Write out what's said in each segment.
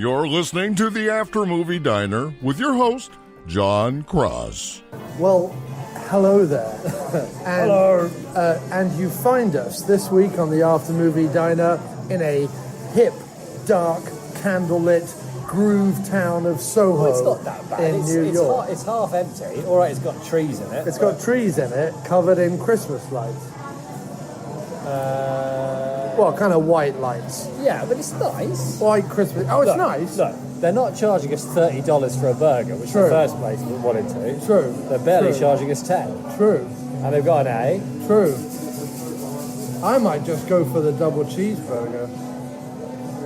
You're listening to the After Movie Diner with your host, Jon Cross. Well, hello there. And, Hello. And you find us this week on the After Movie Diner in a hip, dark, candlelit groove town of Soho. Well, it's not that bad. In New York. It's half empty. All right, it's got trees in it. It's got trees in it covered in Christmas lights. Well, kind of white lights. Yeah, but it's nice. White Christmas. Oh, it's Look, nice. Look, they're not charging us $30 for a burger, which True. the first place we wanted to. True. They're barely True. charging us 10. True. And they've got an A. True. I might just go for the double cheeseburger.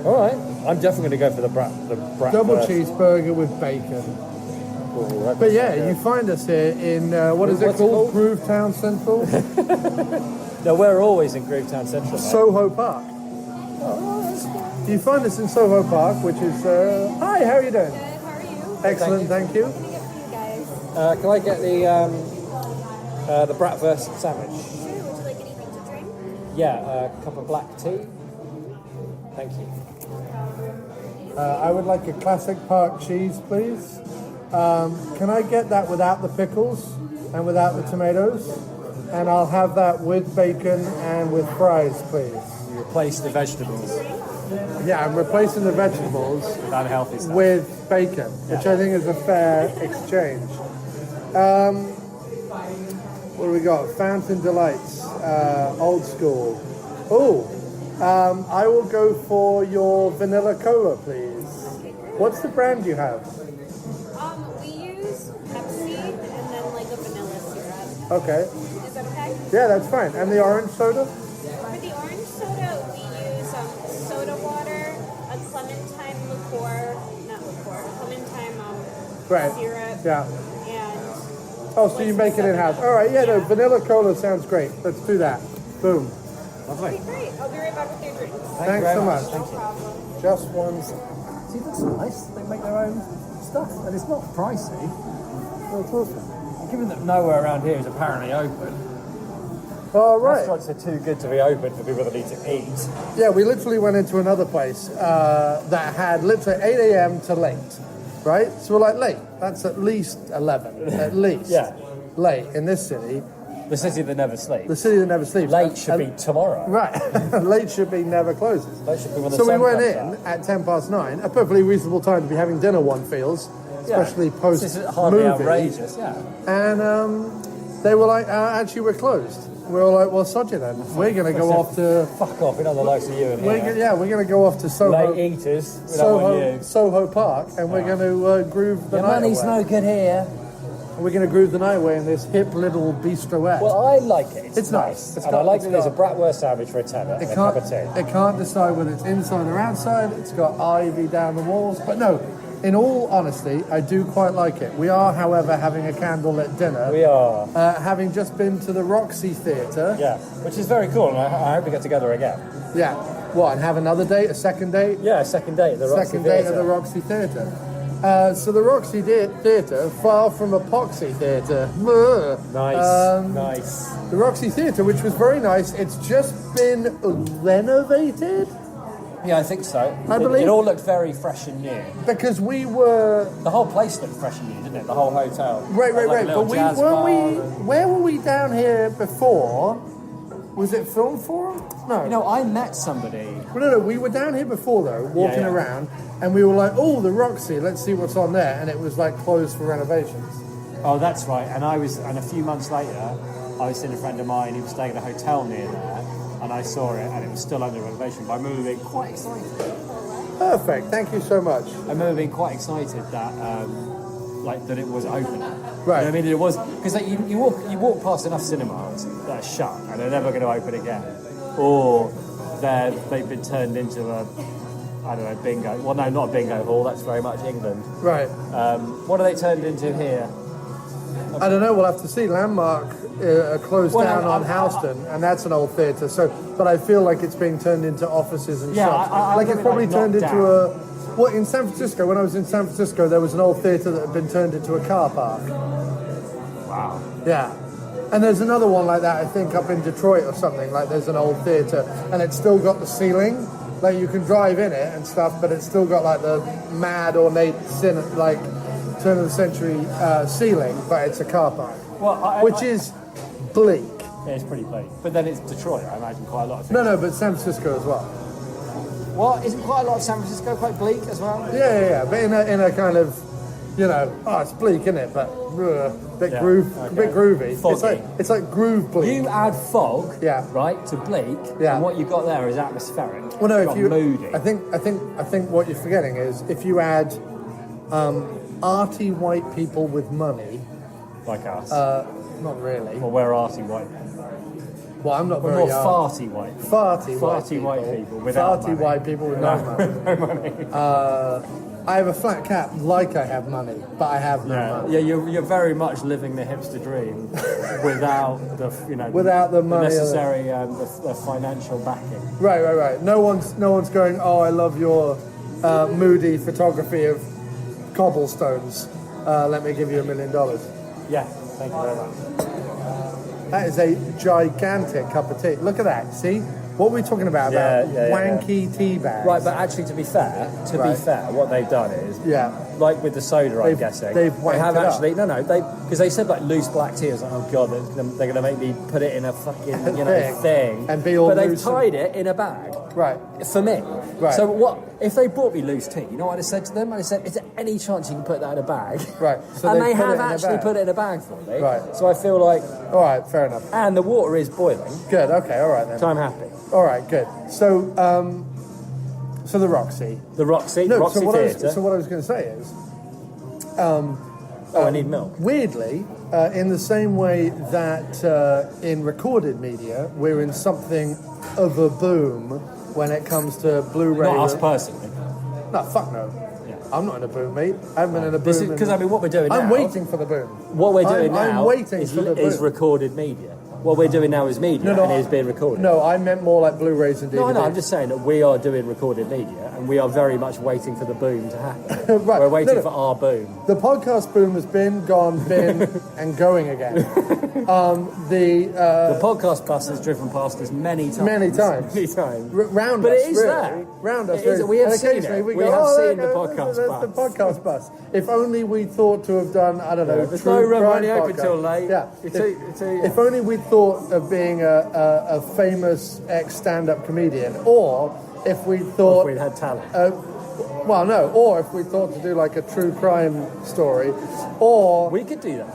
All right. I'm definitely going to go for the brat Double first. cheeseburger with bacon. Ooh, that But does yeah, sound you good. find us here in, what is it What's it called? called? Groove Town Central? No, we're always in Groovetown Central, mate. Soho Park. Oh, that's fine. You find us in Soho Park, which is, hi, how are you doing? Good, how are you? Excellent, thank you. What can I get for you guys? Can I get the bratwurst sandwich? Sure, would you like anything to drink? Yeah, a cup of black tea. Thank you. I would like a classic park cheese, please. Can I get that without the pickles and without the tomatoes? And I'll have that with bacon and with fries, please. You replace the vegetables Yeah, I'm replacing the vegetables with unhealthy stuff. with bacon, which I think is a fair exchange. What do we got? Fountain Delights, old school. Oh, I will go for your vanilla cola, please. What's the brand you have? We use Pepsi and then like a vanilla syrup. Okay. Is that okay? Yeah, that's fine. And the orange soda? For the orange soda, we use soda water, a clementine Right. syrup, Yeah. and Oh, so you make it in-house. All right, yeah, no, vanilla cola sounds great. Let's do that. Boom. Lovely. okay, great. I'll be right back with your drinks. Thanks so much. No problem. Just one second. See, that's nice. They make their own stuff, and it's not pricey. That's awesome. Given that nowhere around here is apparently open, All right. restaurants are too good to be open for people that need to eat. Yeah, we literally went into another place that had literally 8 a.m. to late, right? So we're like, late. That's at least 11, at least. Yeah. Late in this city. The city that never sleeps. The city that never sleeps. Late should be tomorrow. Right. Late should be never closes. Late should be when the So we sun went comes in out. at 9:10, a perfectly reasonable time to be having dinner, one feels, especially post This is hardly movie. outrageous, yeah. And they were like, actually, we're closed. We were like, well, sod you then. We're going to go off to... Fuck off, we know the likes of you in We're here. we're going to go off to Soho, Late eaters, we don't want you. Soho Park, and we're going to groove the Your night money's away. no good here. We're going to groove the night away in this hip little bistroette. Well, I like it. It's nice. It's and got- I like it's that there's a got- bratwurst sandwich for a tenner and a cup of tea. It can't decide whether it's inside or outside. It's got ivy down the walls. But no, in all honesty, I do quite like it. We are, however, having a candlelit dinner. We are. Having just been to the Roxy Theatre. Yeah, which is very cool, and I hope we get together again. Yeah. What, and have another date, a second date? Yeah, second date at the Roxy Second date Theatre. at the Roxy Theatre. So the Roxy Theatre, far from epoxy theatre. Nice, nice. The Roxy Theatre, which was very nice, it's just been renovated Yeah, I think so. I believe- It all looked very fresh and new. because we were The whole place looked fresh and new, didn't it? The whole hotel. right. Like a But little we jazz weren't bar we? and- Where were we down here before? Was it Film Forum? No. You know, I met somebody. Well, no, we were down here before though, walking Yeah. around, and we were like, "Oh, the Roxy, let's see what's on there," and it was like closed for renovations. Oh, that's right. And a few months later, I was seeing a friend of mine who was staying at a hotel near there, and I saw it, and it was still under renovation. But I remember being quite excited. Perfect. Thank you so much. I remember being quite excited that, that it was open. Right. You know what I mean, it was because like, you walk past enough cinemas that are shut and they're never going to open again, or they've been turned into a, I don't know, bingo. Well, no, not a bingo hall. That's very much England. Right. What are they turned into here? I don't know. We'll have to see. Landmark closed Well, down no, on I- Houston, and that's an old theatre. So, but I feel like it's being turned into offices and Yeah, shops. I like mean, it's probably like, turned knocked into down. a. Well, in San Francisco, when I was in San Francisco, there was an old theatre that had been turned into a car park. Wow. Yeah. And there's another one like that, I think, up in Detroit or something. Like there's an old theatre, and it's still got the ceiling, Like you can drive in it and stuff, but it's still got like the mad ornate like turn of the century ceiling, but it's a car park, which is bleak. Yeah, it's pretty bleak. But then it's Detroit, I imagine quite a lot of things. No, but San Francisco as well. What? Isn't quite a lot of San Francisco quite bleak as well? Yeah. But in a kind of, it's bleak, isn't it? But bit groovy. Foggy. It's like groove bleak. You add fog, Yeah. right, to bleak, Yeah. and what you've got there is atmospheric. Well, no, You've if got you, moody. I think what you're forgetting is if you add arty white people with money, like us. not really. Well, we're arty white. Well, I'm not We're very more farty white. farty white people without farty money. white people with no money. No money. I have a flat cap, like I have money, but I have no money. Yeah, you're very much living the hipster dream without the Without the money, necessary the financial backing. Right. No one's going, oh, I love your moody photography of cobblestones. Let me give you $1 million. Yeah, thank you very much. That is a gigantic cup of tea. Look at that. See? What were we talking about? Wanky tea bags. Right, but actually, to be fair, what they've done is, like with the soda, I'm guessing, they have actually because they said like loose black tea. I was like, oh god, they're going to make me put it in a fucking thing, and be all. But they've tied it in a bag, right? For me, right. So what if they brought me loose tea? You know what I said to them? I said, is there any chance you can put that in a bag? Right. So and they have actually put it in a bag for me. Right. So I feel like, all right, fair enough. And the water is boiling. Good. Okay. All right then. So I'm happy. All right, good. So, the Roxy. The Roxy. No, Roxy Theatre. So what I was going to say is, I need milk. Weirdly, in the same way that in recorded media, we're in something of a boom when it comes to Blu-ray. Not us personally. No, fuck no. Yeah. I'm not in a boom, mate. I haven't been in a boom. Because what we're doing now. I'm waiting for the boom. What we're doing now I'm waiting is, for the boom. is recorded media. What we're doing now is media, and it is being recorded. No, I meant more like Blu-rays and DVDs. No, I'm just saying that we are doing recorded media, and we are very much waiting for the boom to happen. Right. We're waiting for our boom. The podcast boom has been, gone, been, and going again. The podcast bus has driven past us many times. Many times. Round but us, it is really. there. Round us, it is, really. we have and seen it. We have go, seen the podcast that's bus. the podcast bus. If only we thought to have done, I don't know, There's true no room crime only open podcast. till late. Yeah. If only we thought of being a famous ex-stand-up comedian, or if we thought... If we'd had talent. Well, no, or if we thought to do like a true crime story, or... We could do that.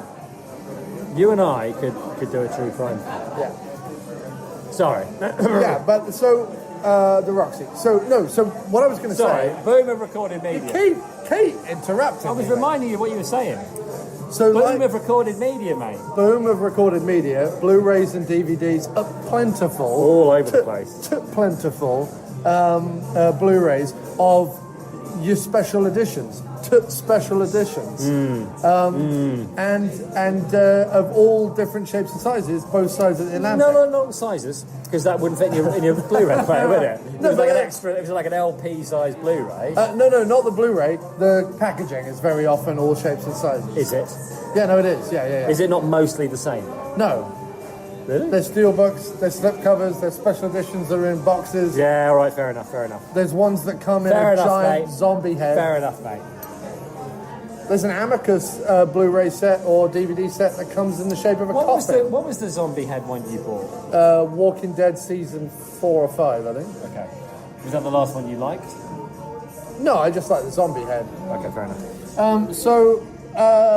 You and I could do a true crime film. Yeah. Sorry. Yeah, but so, the Roxy. So what I was going to say... boom of recorded media. Kate interrupted I was me, reminding you what you were saying. So boom of recorded media, mate. Boom of recorded media, Blu-rays and DVDs are plentiful. All over the place. Plentiful Blu-rays of your special editions. Special editions. And of all different shapes and sizes, both sides of the Atlantic. No, not sizes, because that wouldn't fit in your Blu-ray player, would it? It was like an extra. It was like an LP-sized Blu-ray. No, not the Blu-ray. The packaging is very often all shapes and sizes. Is it? Yeah, no, it is. Yeah. Is it not mostly the same? No. Really? There's steel books, there's slip covers, there's special editions that are in boxes. Yeah, all right, fair enough. There's ones that come in Fair a enough, giant mate. zombie head. Fair enough, mate. There's an Amicus Blu-ray set or DVD set that comes in the shape of a coffin. What was the zombie head one you bought? Walking Dead season 4 or 5, I think. Okay. Was that the last one you liked? No, I just like the zombie head. Okay, fair enough.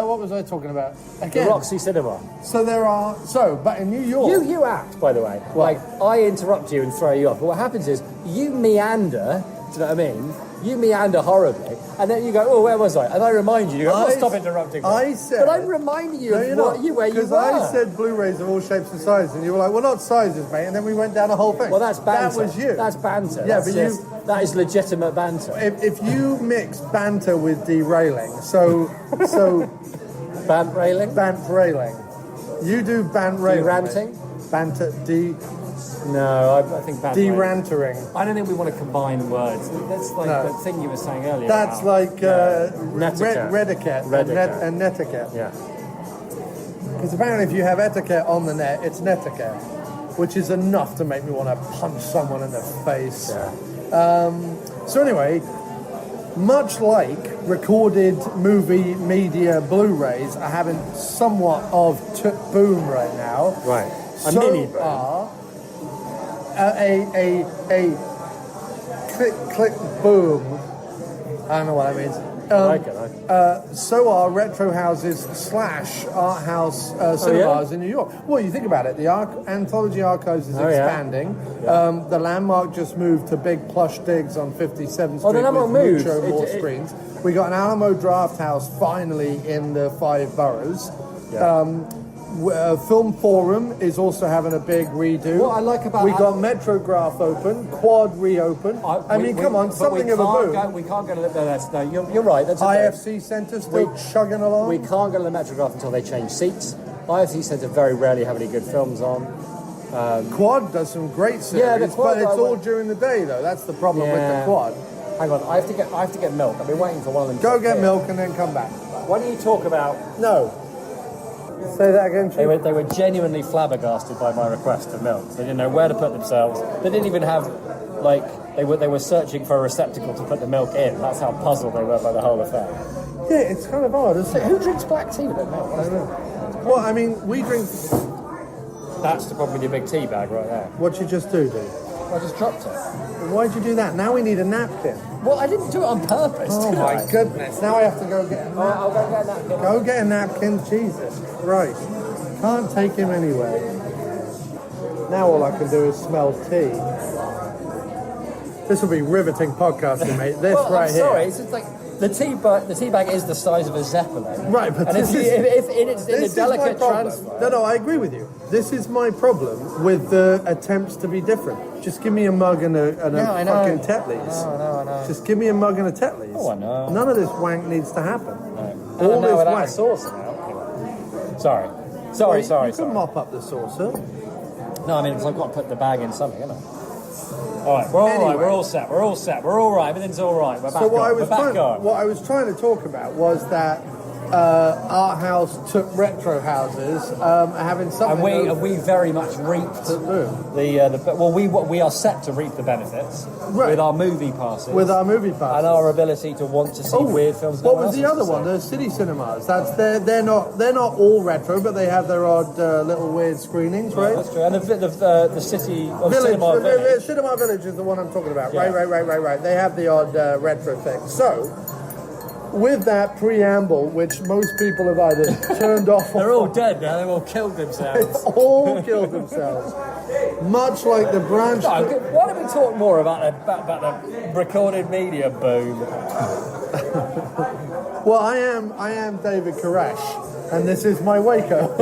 What was I talking about? Again, The Roxy Cinema. But in New York... You act, by the way. Like, I interrupt you and throw you off. But what happens is, you meander, do you know what I mean? You meander horribly, and then you go, oh, where was I? And I remind you, stop interrupting me. I said... But I'm reminding you of where you were. Because I said Blu-rays of all shapes and sizes, and you were like, well, not sizes, mate, and then we went down the whole thing. Well, that's banter. That was you. That's banter. Yeah, That is legitimate banter. If you mix banter with derailing, so Bant railing? bant railing. You do bant railing. Deranting? mate. Banter, No, I think bant derantering. I don't think we want to combine words. That's like the thing you were saying earlier. That's about, like Netiquette. rediquette and netiquette. Yeah. Because apparently if you have etiquette on the net, it's netiquette, which is enough to make me want to punch someone in the face. Yeah. So anyway, much like recorded movie media Blu-rays are having somewhat of boom right now. Right. So mini boom. are a click boom. I don't know what that means. So are retro houses / art house cinemas in New York. Well, you think about it. The Anthology Archives is expanding. The Landmark just moved to big plush digs on 57th Street the Landmark with moved. more screens. We got an Alamo Draft House finally in the 5 boroughs. Film Forum is also having a big redo. What I like about we got Metrograph open, Quad reopen. Come on, something of a boom. We can't go to the... No, you're right. That's IFC Centre still chugging along. We can't go to the Metrograph until they change seats. IFC Centre very rarely have any good films on. Quad does some great series, but it's all during the day though. That's the problem with the Quad. Hang on, I have to get milk. I've been waiting for one of them. Go get milk and then come back. Why don't you talk about... No. Say that again, Chief. They were genuinely flabbergasted by my request for milk. They didn't know where to put themselves. They didn't even have, they were searching for a receptacle to put the milk in. That's how puzzled they were by the whole affair. Yeah, it's kind of odd, isn't it? Who drinks black tea with milk? I don't know. Well, I mean, we drink... That's the problem with your big tea bag right there. What'd you just do, dude? I just dropped it. Why'd you do that? Now we need a napkin. Well, I didn't do it on purpose. Oh my goodness! Now I have to go get a napkin. I'll go get a napkin. Go get a napkin, Jesus Christ! Can't take him anywhere. Now all I can do is smell tea. This will be riveting podcasting, mate. This right here. Sorry, it's just like the tea bag is the size of a zeppelin. Right, but if it's in a delicate transfer. No, I agree with you. This is my problem with the attempts to be different. Just give me a mug and a fucking Tetley's. I know. Just give me a mug and a Tetley's. Oh, I know. None of this wank needs to happen. No. All this without wank. a saucer now. Sorry. You can mop up the saucer. No, I mean, because I've got to put the bag in something, haven't I? All right, we're all right. We're all set. We're all right. Everything's all right. We're back on. What I was trying to talk about was that art house took retro houses having something. And we very much reaped we are set to reap the benefits with our movie passes. And our ability to want to see weird films. What was the other one? The city cinemas. They're not all retro, but they have their odd little weird screenings, right? That's true. And the city of Cinema Village. Cinema Village is the one I'm talking about. Yeah. Right. They have the odd retro thing. So, with that preamble, which most people have either turned off or... They're all dead now, they've all killed themselves. all killed themselves. Much like the branch... Why don't we talk more about the recorded media boom? Well, I am David Koresh, and this is my Waco.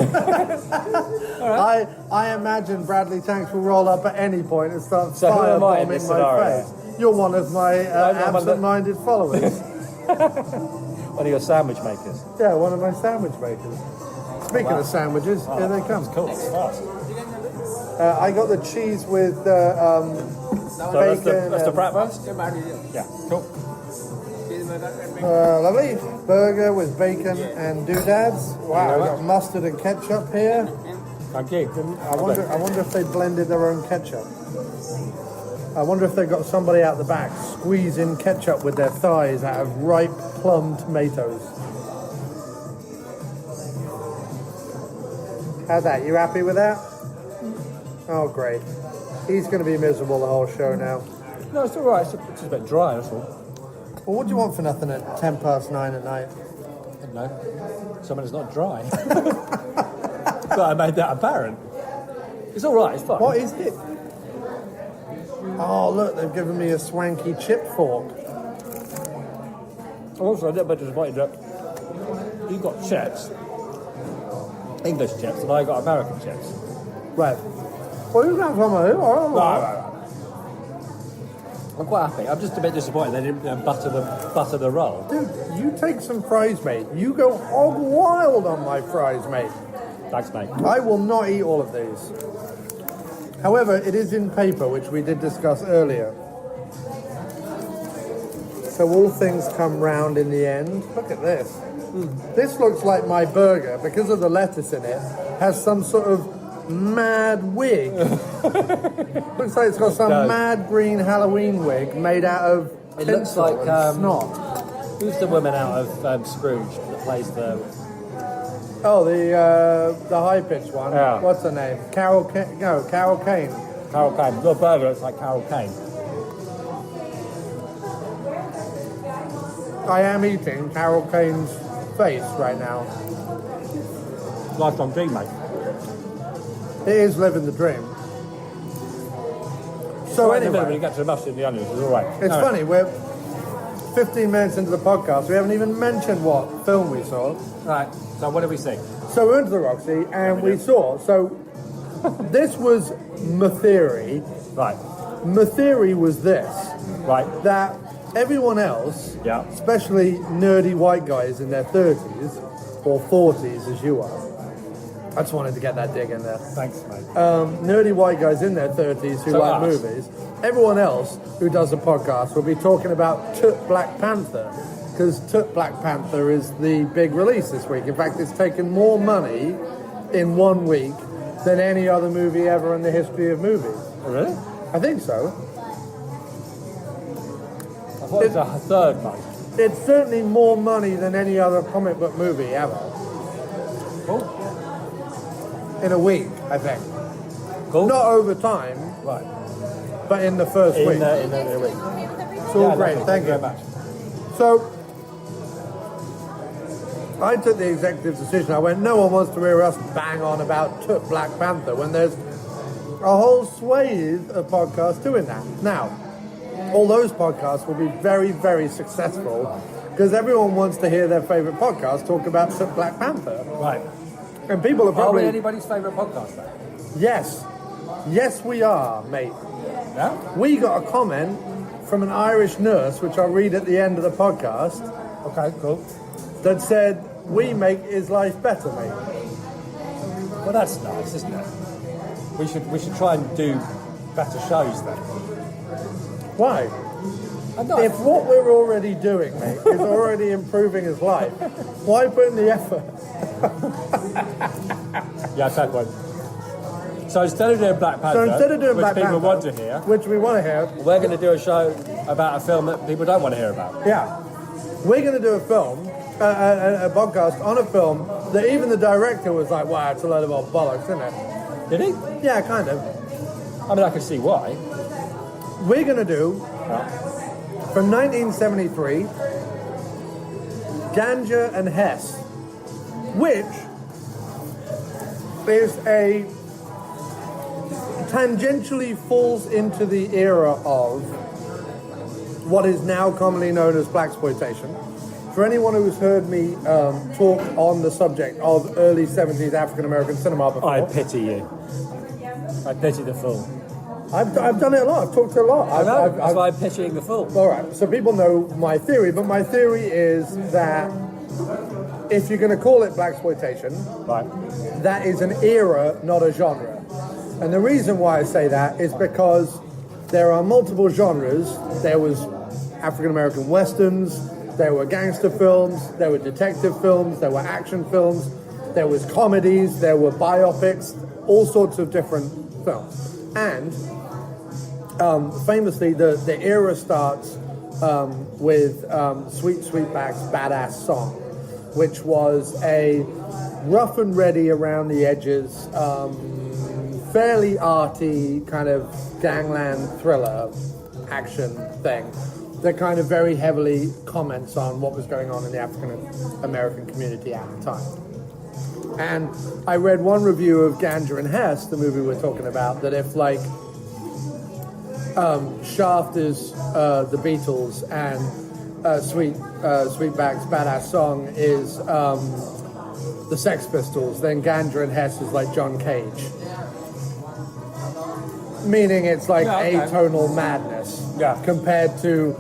Right. I imagine Bradley Tanks will roll up at any point and start firebombing my face. You're one of my absent-minded followers. One of your sandwich makers. Yeah, one of my sandwich makers. Speaking of sandwiches, here they come. Cool. Nice. I got the cheese with bacon. That's the bratwurst? Yeah, cool. Lovely. Burger with bacon and doodads. Wow, I got mustard and ketchup here. Thank you. I wonder if they blended their own ketchup. I wonder if they got somebody out the back squeezing ketchup with their thighs out of ripe plum tomatoes. How's that? You happy with that? Oh, great. He's going to be miserable the whole show now. No, it's all right. It's just a bit dry, that's all. Well, what do you want for nothing at 9:10 at night? I don't know. Something that's not dry. But I made that apparent. It's all right. It's fine. What is it? Oh, look, they've given me a swanky chip fork. Also, a little bit disappointed that you got chips, English chips, and I got American chips. Right. Well, you can have some of it. Right. I'm quite happy. I'm just a bit disappointed they didn't butter the roll. Dude, you take some fries, mate. You go hog wild on my fries, mate. Thanks, mate. I will not eat all of these. However, it is in paper, which we did discuss earlier. So all things come round in the end. Look at this. This looks like my burger, because of the lettuce in it, has some sort of mad wig. Looks like it's got some mad green Halloween wig made out of It looks tinsel like and snot. who's the woman out of Scrooge that plays the? Oh, the high pitched one. Yeah. What's her name? Carol Kane. Carol Kane. The burger looks like Carol Kane. I am eating Carol Kane's face right now. Lifetime dream, mate. It is living the dream. So Right in the middle, when you anyway, get to the mustard and the onions, it's all right. it's funny, we're 15 minutes into the podcast, we haven't even mentioned what film we saw. Right. So what did we see? So we went to the Roxy and we saw, so this was my theory. Right. My theory was this, Right. that everyone else, Yeah. especially nerdy white guys in their 30s or 40s as you are, I just wanted to get that dig in there. Thanks, mate. Nerdy white guys in their 30s who So like us. movies. Everyone else who does a podcast will be talking about Took Black Panther, because Took Black Panther is the big release this week. In fact, it's taken more money in 1 week than any other movie ever in the history of movies. Oh, really? I think so. I thought it was a third, mate. It's certainly more money than any other comic book movie ever. Cool. In a week, I think. Cool. Not over time, Right. but in the first week. In the week. It's all great, lovely. thank you. Very much. So, I took the executive decision. I went, no one wants to hear us bang on about Took Black Panther when there's a whole swathe of podcasts doing that. Now, all those podcasts will be very, very successful because everyone wants to hear their favourite podcast talk about Took Black Panther. Right. And people are Are we probably... anybody's favourite podcast, though? Yes. Yes, we are, mate. Yeah? We got a comment from an Irish nurse, which I'll read at the end of the podcast, Okay, cool. that said, we make his life better, mate. Well, that's nice, isn't it? We should try and do better shows then. Why? If what we're already doing, mate, is already improving his life, why put in the effort? Yeah, fair point. So instead of doing Black Panther, which people want to hear, which we want to hear, we're going to do a show about a film that people don't want to hear about. yeah, we're going to do a film, a podcast on a film that even the director was like, wow, it's a load of old bollocks, isn't it? Did he? Yeah, kind of. I mean, I can see why. We're going to do, from 1973, Ganja and Hess, which is tangentially falls into the era of what is now commonly known as blaxploitation. For anyone who's heard me talk on the subject of early 70s African American cinema before, I pity you. I pity the fool. I've done it a lot. I've talked to a lot. I know. That's why I'm pitying the fool. All right, so people know my theory, but my theory is that if you're going to call it blaxploitation, Right. that is an era, not a genre. And the reason why I say that is because there are multiple genres. There was African American westerns, there were gangster films, there were detective films, there were action films, there was comedies, there were biopics, all sorts of different films. And famously, the era starts with Sweet Sweetback's Badass Song, which was a rough and ready around the edges, fairly arty kind of gangland thriller action thing that kind of very heavily comments on what was going on in the African American community at the time. And I read one review of Ganja and Hess, the movie we're talking about, that if like Shaft is the Beatles and Sweetback's Badass Song is the Sex Pistols, then Ganja and Hess is like John Cage. Meaning it's like atonal madness compared to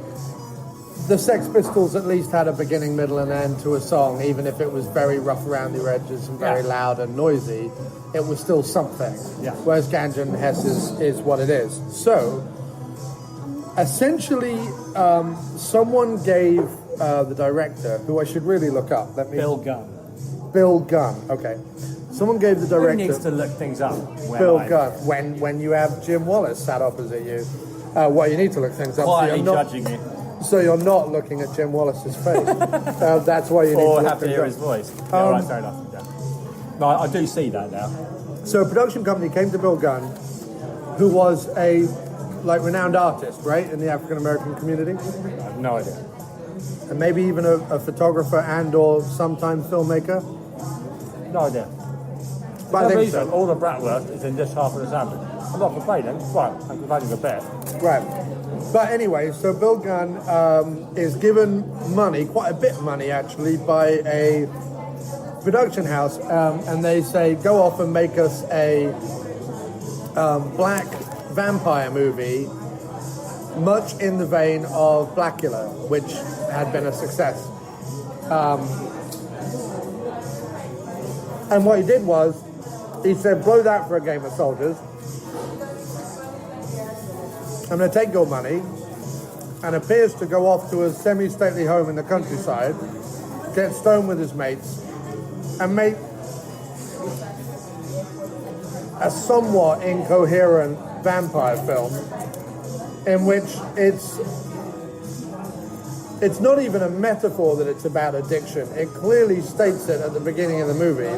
the Sex Pistols at least had a beginning, middle and end to a song, even if it was very rough around the edges and very loud and noisy, it was still something. Yeah. Whereas Ganja and Hess is what it is. So, essentially, someone gave the director, who I should really look up, Bill Gunn. Bill Gunn. Okay. Someone gave the Who director... needs to look things up? Bill Gunn. When you have Jim Wallace sat opposite you. Well, you need to look things up. Quietly judging you. So you're not looking at Jim Wallace's face. That's why you need to Or look have to things hear up. his voice. Yeah, right, fair enough. Yeah. No, I do see that now. So a production company came to Bill Gunn, who was a renowned artist, right, in the African American community, I have no idea. and maybe even a photographer and or sometimes filmmaker. No idea. But I No think reason. so. All the bratwurst is in this half of the sandwich. I'm not complaining. Right, I'm complaining a bit. Right. But anyway, so Bill Gunn is given money, quite a bit of money actually, by a production house, and they say, go off and make us a black vampire movie, much in the vein of Blackula, which had been a success. And what he did was, he said, blow that for a game of soldiers. I'm going to take your money, and appears to go off to a semi-stately home in the countryside, get stoned with his mates, and make a somewhat incoherent vampire film in which it's not even a metaphor that it's about addiction. It clearly states it at the beginning of the movie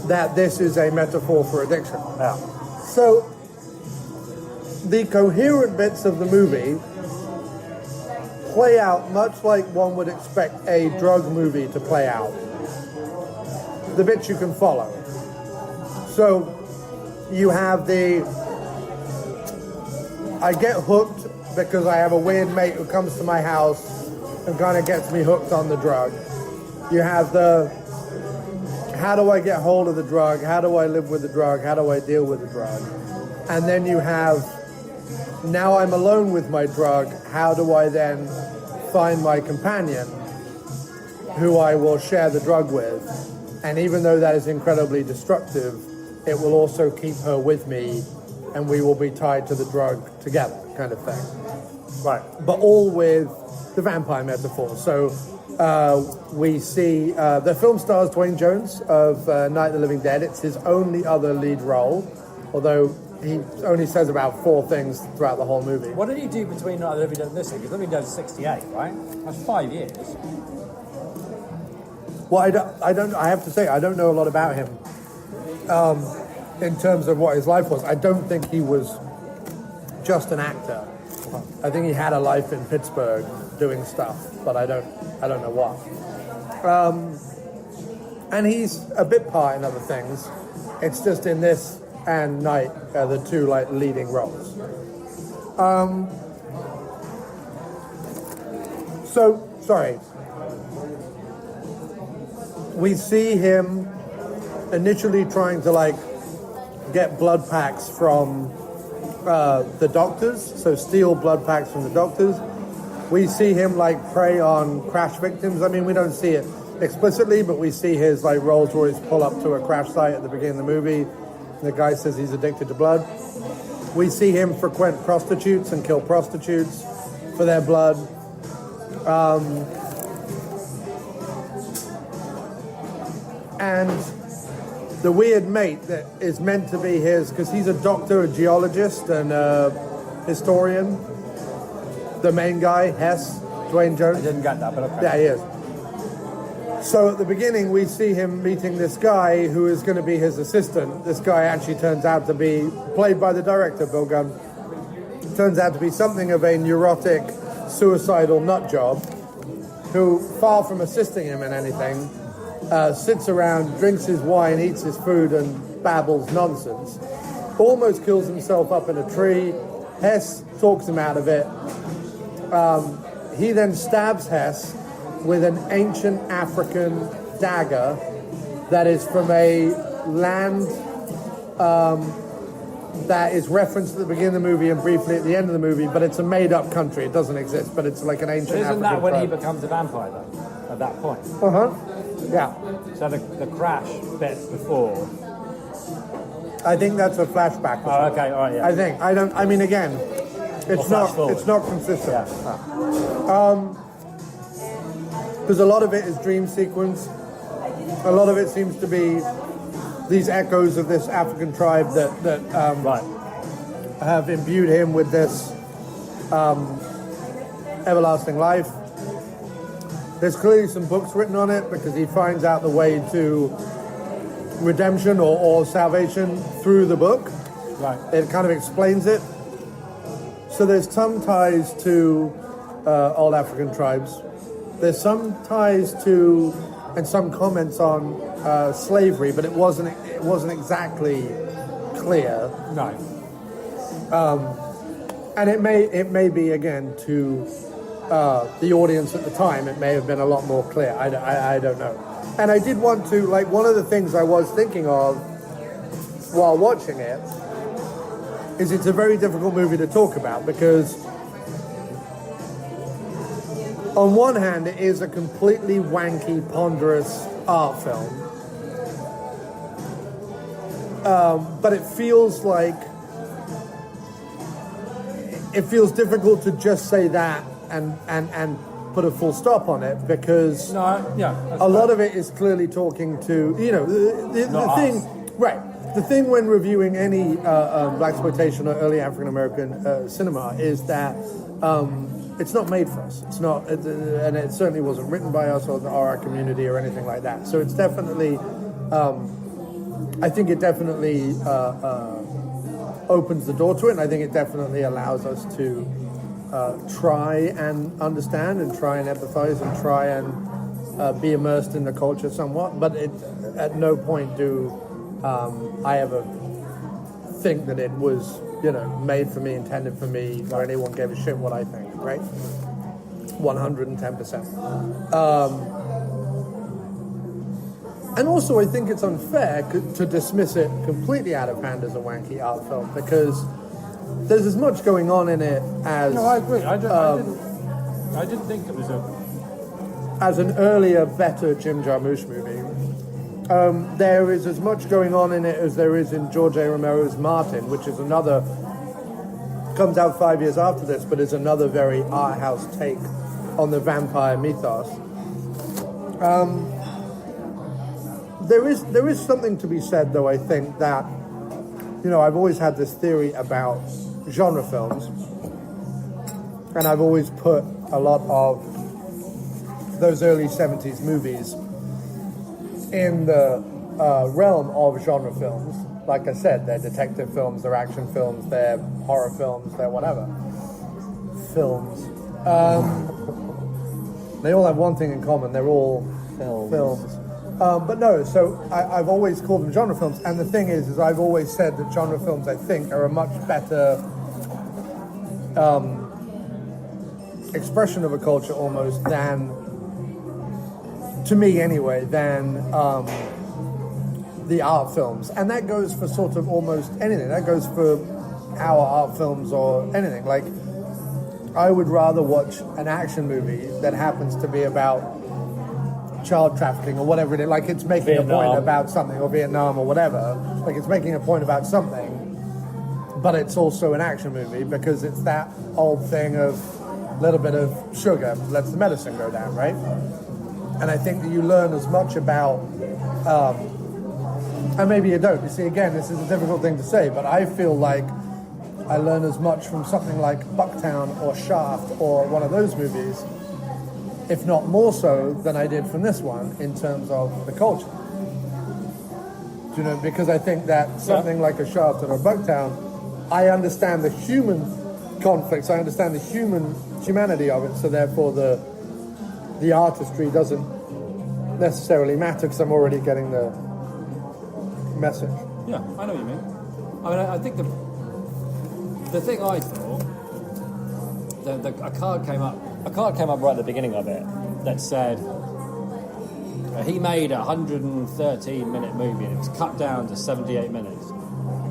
that this is a metaphor for addiction. Yeah. So the coherent bits of the movie play out much like one would expect a drug movie to play out. The bits you can follow. So you have I get hooked because I have a weird mate who comes to my house and kind of gets me hooked on the drug. You have how do I get hold of the drug? How do I live with the drug? How do I deal with the drug? And then you have, now I'm alone with my drug, how do I then find my companion who I will share the drug with? And even though that is incredibly destructive, it will also keep her with me and we will be tied to the drug together, kind of thing. Right. But all with the vampire metaphor. So we see the film stars Duane Jones of Night of the Living Dead. It's his only other lead role, although he only says about 4 things throughout the whole movie. What did he do between Night of the Living Dead and this thing? Because Living Dead is 68, right? That's 5 years. Well, I have to say, I don't know a lot about him in terms of what his life was. I don't think he was just an actor. I think he had a life in Pittsburgh doing stuff, but I don't know what. And he's a bit part in other things. It's just in this and Night are the 2 leading roles. We see him initially trying to get blood packs from the doctors, so steal blood packs from the doctors. We see him prey on crash victims. I mean, we don't see it explicitly, but we see his Rolls Royce pull up to a crash site at the beginning of the movie. The guy says he's addicted to blood. We see him frequent prostitutes and kill prostitutes for their blood. And the weird mate that is meant to be his, because he's a doctor, a geologist, and a historian. The main guy, Hess, Duane Jones. I didn't get that, but okay. Yeah, he is. So at the beginning, we see him meeting this guy who is going to be his assistant. This guy actually turns out to be, played by the director, Bill Gunn, turns out to be something of a neurotic, suicidal nut job, who, far from assisting him in anything, sits around, drinks his wine, eats his food, and babbles nonsense. Almost kills himself up in a tree. Hess talks him out of it. He then stabs Hess with an ancient African dagger that is from a land that is referenced at the beginning of the movie and briefly at the end of the movie, but it's a made-up country. It doesn't exist, but it's like an ancient African Isn't that when he tribe. becomes a vampire, though, at that point? Uh-huh. Yeah. So the crash bits before... I think that's a flashback. Or Oh, something. okay, all right, yeah. I think. I don't. I mean, again, it's flash forward. It's not consistent. Yeah. Because a lot of it is dream sequence. A lot of it seems to be these echoes of this African tribe that Right. have imbued him with this everlasting life. There's clearly some books written on it because he finds out the way to redemption or salvation through the book. Right. It kind of explains it. So there's some ties to old African tribes. There's some ties to and some comments on slavery, but it wasn't exactly clear. No. And it may be again to the audience at the time. It may have been a lot more clear. I don't know. And I did want to, like, one of the things I was thinking of while watching it is it's a very difficult movie to talk about because on one hand it is a completely wanky, ponderous art film, but it feels difficult to just say that and put a full stop on it because a lot of it is clearly talking to the thing, right? The thing when reviewing any blaxploitation or early African American cinema is that it's not made for us. It's not, and it certainly wasn't written by us or our community or anything like that. So it's definitely, I think it definitely opens the door to it, and I think it definitely allows us to try and understand and try and empathize and try and be immersed in the culture somewhat. But at no point do I ever think that it was, made for me, intended for me, or anyone gave a shit what I think, right? 110%. And also, I think it's unfair to dismiss it completely out of hand as a wanky art film because there's as much going on in it as... No, I agree. I didn't think it was as an earlier, better Jim Jarmusch movie. There is as much going on in it as there is in George A. Romero's Martin, which is another... comes out 5 years after this, but is another very art house take on the vampire mythos. There is something to be said, though, I think, that, I've always had this theory about genre films, and I've always put a lot of those early 70s movies in the realm of genre films. Like I said, they're detective films, they're action films, they're horror films, they're whatever. Films. They all have one thing in common, they're all films. But no, so I've always called them genre films, and the thing is I've always said that genre films, I think, are a much better expression of a culture almost than, to me anyway, than the art films. And that goes for sort of almost anything. That goes for our art films or anything. Like, I would rather watch an action movie that happens to be about child trafficking or whatever it is, like it's making a point about something, or Vietnam or whatever, like it's making a point about something, but it's also an action movie because it's that old thing of a little bit of sugar lets the medicine go down, right? And I think that you learn as much about, and maybe you don't, you see, again, this is a difficult thing to say, but I feel like I learn as much from something like Bucktown or Shaft or one of those movies, if not more so than I did from this one in terms of the culture. Because I think that something like a Shaft or a Bucktown, I understand the human conflicts, I understand the humanity of it, so therefore the artistry doesn't necessarily matter because I'm already getting the message. Yeah, I know what you mean. I mean, I think the thing I thought, a card came up right at the beginning of it that said he made a 113-minute movie and it was cut down to 78 minutes,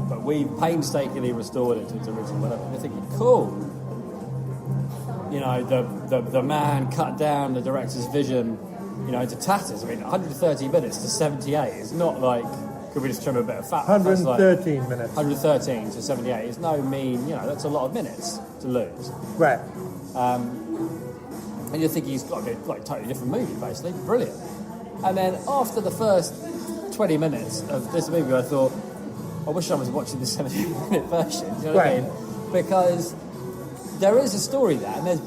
but we painstakingly restored it to its original whatever. And you're thinking, cool. The man cut down the director's vision, into tatters. I mean, 130 minutes to 78 is not like, could we just trim a bit of fat? 113 minutes. 113 to 78 is no mean, that's a lot of minutes to lose. Right. And you think he's got to be like a totally different movie, basically. Brilliant. And then after the first 20 minutes of this movie, I thought, I wish I was watching the 70-minute version. You know what I mean? Because there is a story there, and there's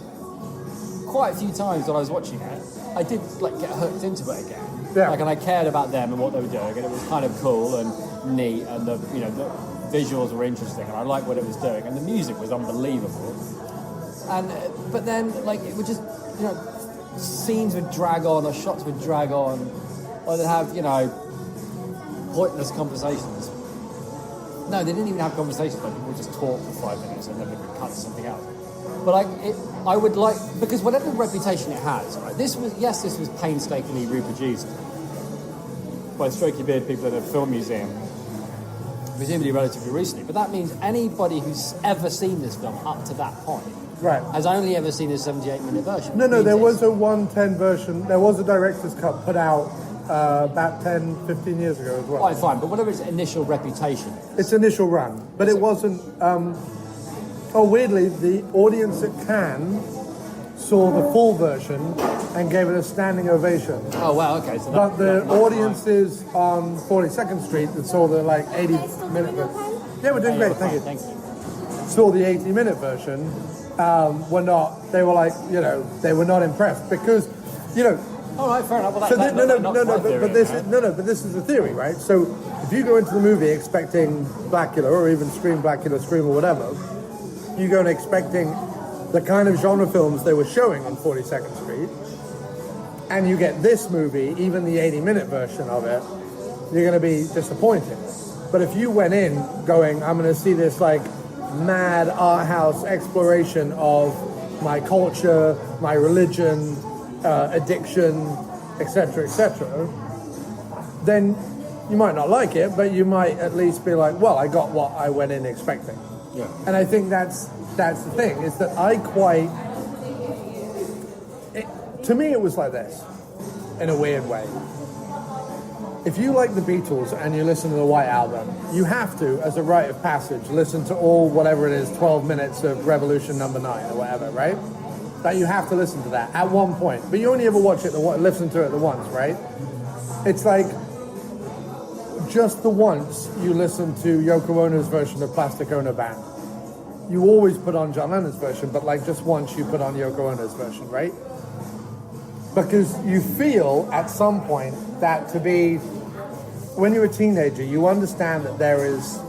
quite a few times when I was watching it, I did like get hooked into it again. Yeah. Like, and I cared about them and what they were doing, and it was kind of cool and neat, and the visuals were interesting, and I liked what it was doing, and the music was unbelievable. And but then like it would just scenes would drag on, or shots would drag on, or they'd have pointless conversations. No, they didn't even have conversations. Like people would just talk for 5 minutes and then they would cut to something else. But I would like, because whatever reputation it has, right? This was painstakingly reproduced by Strokey Beard people at a film museum, presumably relatively recently. But that means anybody who's ever seen this film up to that point has only ever seen the 78-minute version. No, there was a 110 version. There was a director's cut put out about 10, 15 years ago as well. Fine, but whatever its initial reputation is. Its initial run. But it wasn't... weirdly, the audience at Cannes saw the full version and gave it a standing ovation. Oh, wow, okay. So but the audiences on 42nd Street that saw the 80-minute version... Yeah, we're doing great, thank you. Saw the 80-minute version, were not... They were they were not impressed because, all right, fair enough. Well, but this is the theory, right? So if you go into the movie expecting Blackula or even Scream or whatever, you go in expecting the kind of genre films they were showing on 42nd Street, and you get this movie, even the 80-minute version of it, you're going to be disappointed. But if you went in going, I'm going to see this mad art house exploration of my culture, my religion, addiction, etc., then you might not like it, but you might at least be like, well, I got what I went in expecting. Yeah. And I think that's the thing, is that to me it was like this, in a weird way. If you like the Beatles and you listen to the White Album, you have to, as a rite of passage, listen to all, whatever it is, 12 minutes of Revolution No. 9 or whatever, right? That you have to listen to that at one point. But you only ever watch it, listen to it the once, right? It's like, just the once you listen to Yoko Ono's version of Plastic Ono Band. You always put on John Lennon's version, but just once you put on Yoko Ono's version, right? Because you feel at some point that to be, when you're a teenager, you understand that there is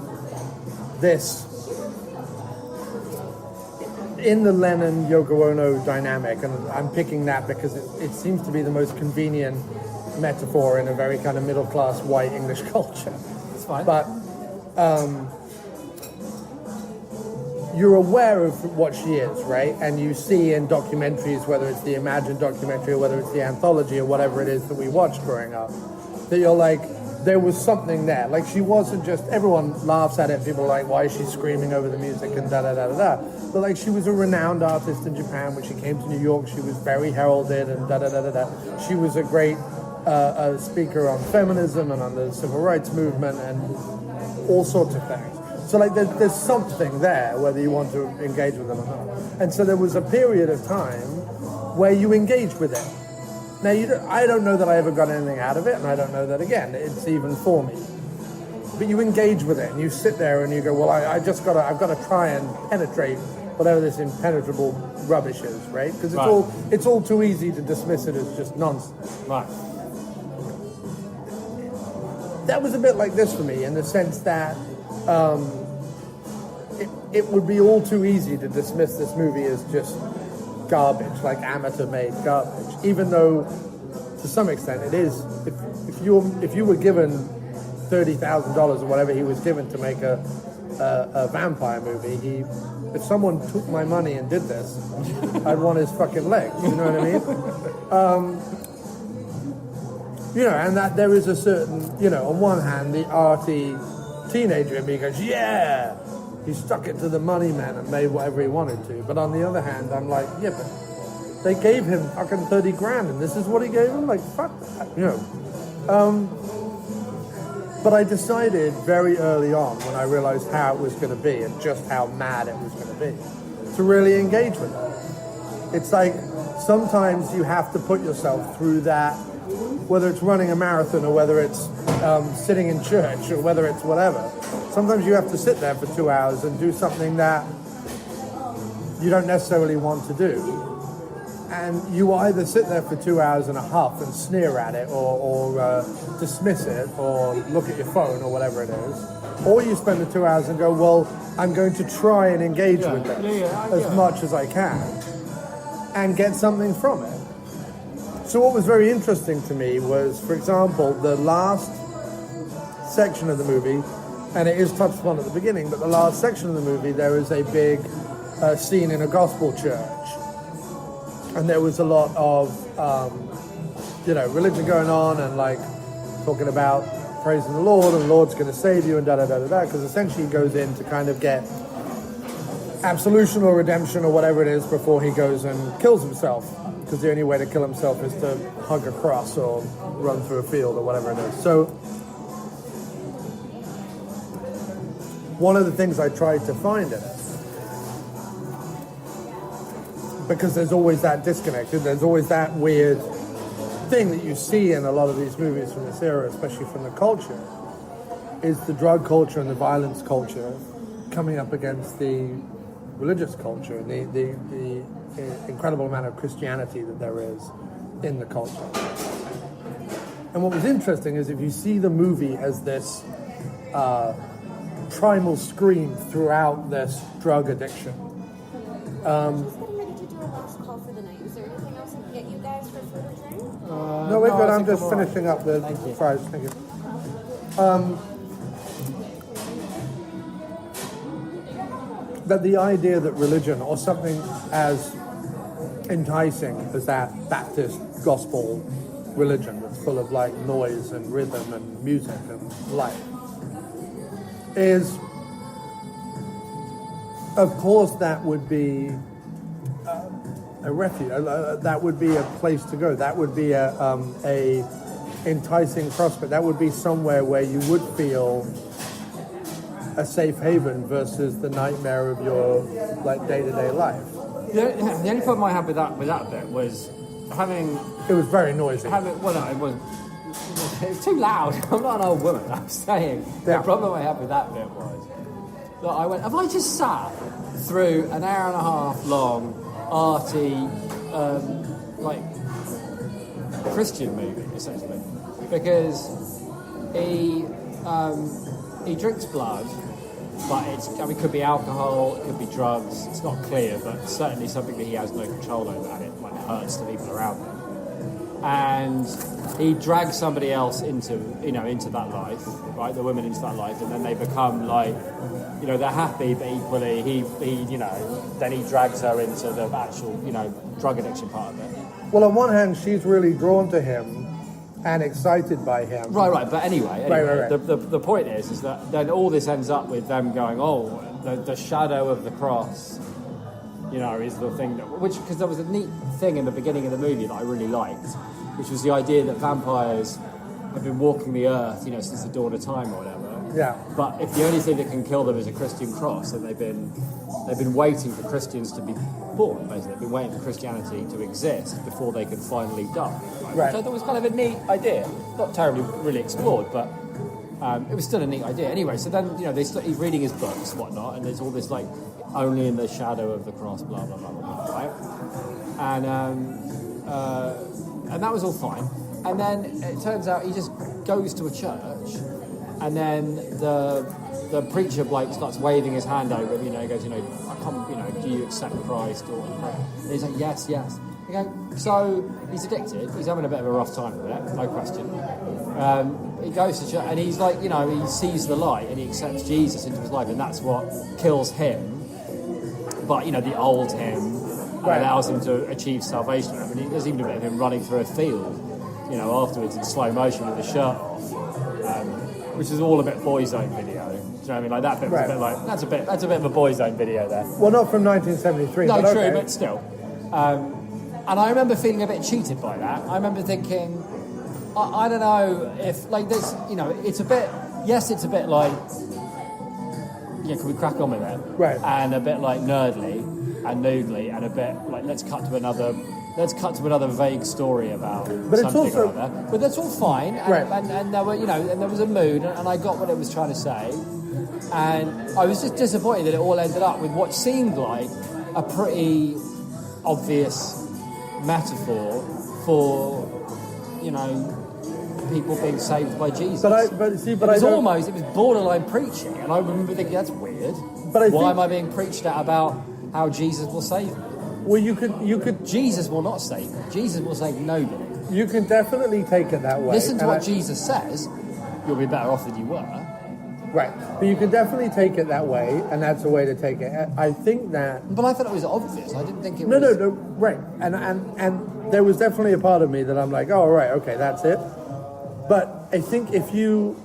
this, in the Lennon-Yoko Ono dynamic, and I'm picking that because it seems to be the most convenient metaphor in a very kind of middle-class white English culture. It's fine. But you're aware of what she is, right? And you see in documentaries, whether it's the Imagine documentary or whether it's the anthology or whatever it is that we watched growing up, that you're like, there was something there. She wasn't just, everyone laughs at it, people are like, why is she screaming over the music and da-da-da-da-da. But she was a renowned artist in Japan. When she came to New York, she was very heralded and da-da-da-da-da. She was a great speaker on feminism and on the civil rights movement and all sorts of things. So there's something there, whether you want to engage with it or not. And so there was a period of time where you engaged with it. Now, I don't know that I ever got anything out of it, and I don't know that, again, it's even for me. But you engage with it, and you sit there and you go, well, I've got to try and penetrate whatever this impenetrable rubbish is, right? Because it's all too easy to dismiss it as just nonsense. Right. That was a bit like this for me, in the sense that it would be all too easy to dismiss this movie as just garbage, amateur-made garbage. Even though, to some extent, it is. If you were given $30,000 or whatever he was given to make a vampire movie, if someone took my money and did this, I'd want his fucking legs. You know what I mean? And that there is a certain, on one hand, the arty teenager in me goes, yeah, he stuck it to the money man and made whatever he wanted to. But on the other hand, I'm like, yeah, but they gave him fucking 30 grand and this is what he gave him? Fuck that, But I decided very early on, when I realized how it was going to be and just how mad it was going to be, to really engage with it. It's sometimes you have to put yourself through that, whether it's running a marathon or whether it's sitting in church or whether it's whatever. Sometimes you have to sit there for 2 hours and do something that you don't necessarily want to do. And you either sit there for 2 hours and a half and sneer at it or dismiss it or look at your phone or whatever it is, or you spend the 2 hours and go, well, I'm going to try and engage with this as much as I can and get something from it. So what was very interesting to me was, for example, the last section of the movie, and it is touched upon at the beginning, but the last section of the movie, there is a big scene in a gospel church. And there was a lot of, religion going on and like talking about praising the Lord and the Lord's going to save you and da-da-da-da-da, because essentially he goes in to kind of get absolution or redemption or whatever it is before he goes and kills himself, because the only way to kill himself is to hug a cross or run through a field or whatever it is. So one of the things I tried to find in it, because there's always that disconnect, there's always that weird thing that you see in a lot of these movies from this era, especially from the culture, is the drug culture and the violence culture coming up against the religious culture and the incredible amount of Christianity that there is in the culture. And what was interesting is if you see the movie as this primal scream throughout this drug addiction. Call for the night. Is there anything else I can get you guys for food or drink? No, wait, but I'm just finishing up the fries. Thank you. That the idea that religion or something as enticing as that Baptist gospel religion that's full of like noise and rhythm and music and life is, of course, that would be a refuge. That would be a place to go. That would be a enticing prospect. That would be somewhere where you would feel a safe haven versus the nightmare of your like day-to-day life. The only problem I had with that bit was having. It was very noisy. It was too loud. I'm not an old woman. I'm saying the problem I had with that bit was that I went, have I just sat through an hour and a half long arty like Christian movie essentially, because he drinks blood, but it could be alcohol, it could be drugs, it's not clear, but certainly something that he has no control over, and it like hurts the people around him. And he drags somebody else into that life, right? The women into that life, and then they become like, they're happy, but equally he then he drags her into the actual, drug addiction part of it. Well, on one hand, she's really drawn to him and excited by him. Right. But anyway. Right. The point is that then all this ends up with them going, the shadow of the cross, is the thing because there was a neat thing in the beginning of the movie that I really liked, which was the idea that vampires have been walking the earth, since the dawn of time or whatever. Yeah. But if the only thing that can kill them is a Christian cross, and they've been waiting for Christians to be born, basically. They've been waiting for Christianity to exist before they could finally die. Right. So that was kind of a neat idea. Not terribly really explored, but it was still a neat idea. Anyway, so then, he's reading his books, whatnot, and there's all this, like, only in the shadow of the cross, blah, blah, blah, blah, blah, right? And that was all fine. And then it turns out he just goes to a church, and then the preacher bloke starts waving his hand over him, he goes, I come, do you accept Christ? And he's like, yes. Okay, so he's addicted, he's having a bit of a rough time with it, no question. He goes to church, and he's like, he sees the light, and he accepts Jesus into his life, and that's what kills him. But, the old him allows him to achieve salvation. I mean, there's even a bit of him running through a field, afterwards in slow motion with the shirt off. Which is all a bit Boy Zone video. Do you know what I mean? Like that bit was a bit like that's a bit of a Boy Zone video there. Well, not from 1973. No, but true, okay. but still. And I remember feeling a bit cheated by that. I remember thinking, I don't know if like this, it's a bit. Yes, it's a bit like, can we crack on with it? Right. And a bit like nerdly and noodly, and a bit like let's cut to another let's cut to another vague story about But it's something also- or other. But that's all fine, and, Right. and there were, and there was a mood, and I got what it was trying to say, and I was just disappointed that it all ended up with what seemed like a pretty obvious metaphor for, people being saved by Jesus. But I it was don't- it was borderline preaching, and I remember thinking, that's weird. But Why am I being preached at about how Jesus will save me? Well, you could Jesus will not save me. Jesus will save nobody. you can definitely take it that way. Listen to and what Jesus says. You'll be better off than you were. Right, but you can definitely take it that way, and that's a way to take it. I think that. But I thought it was obvious. I didn't think it No, was... no, right, and there was definitely a part of me that I'm like, oh, right, okay, that's it. But I think if you,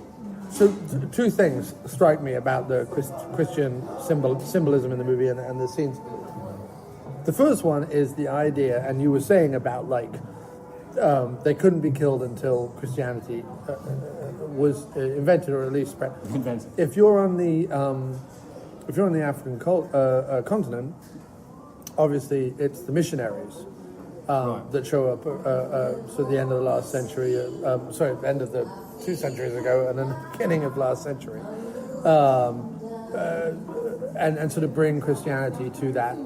so two things strike me about the Christian symbolism in the movie and the scenes. The first one is the idea, and you were saying about they couldn't be killed until Christianity was invented, or at least spread. Invented. If you're on the African continent, obviously it's the missionaries that show up. So the end of the last century, end of the 2 centuries ago, and then the beginning of last century, and sort of bring Christianity to that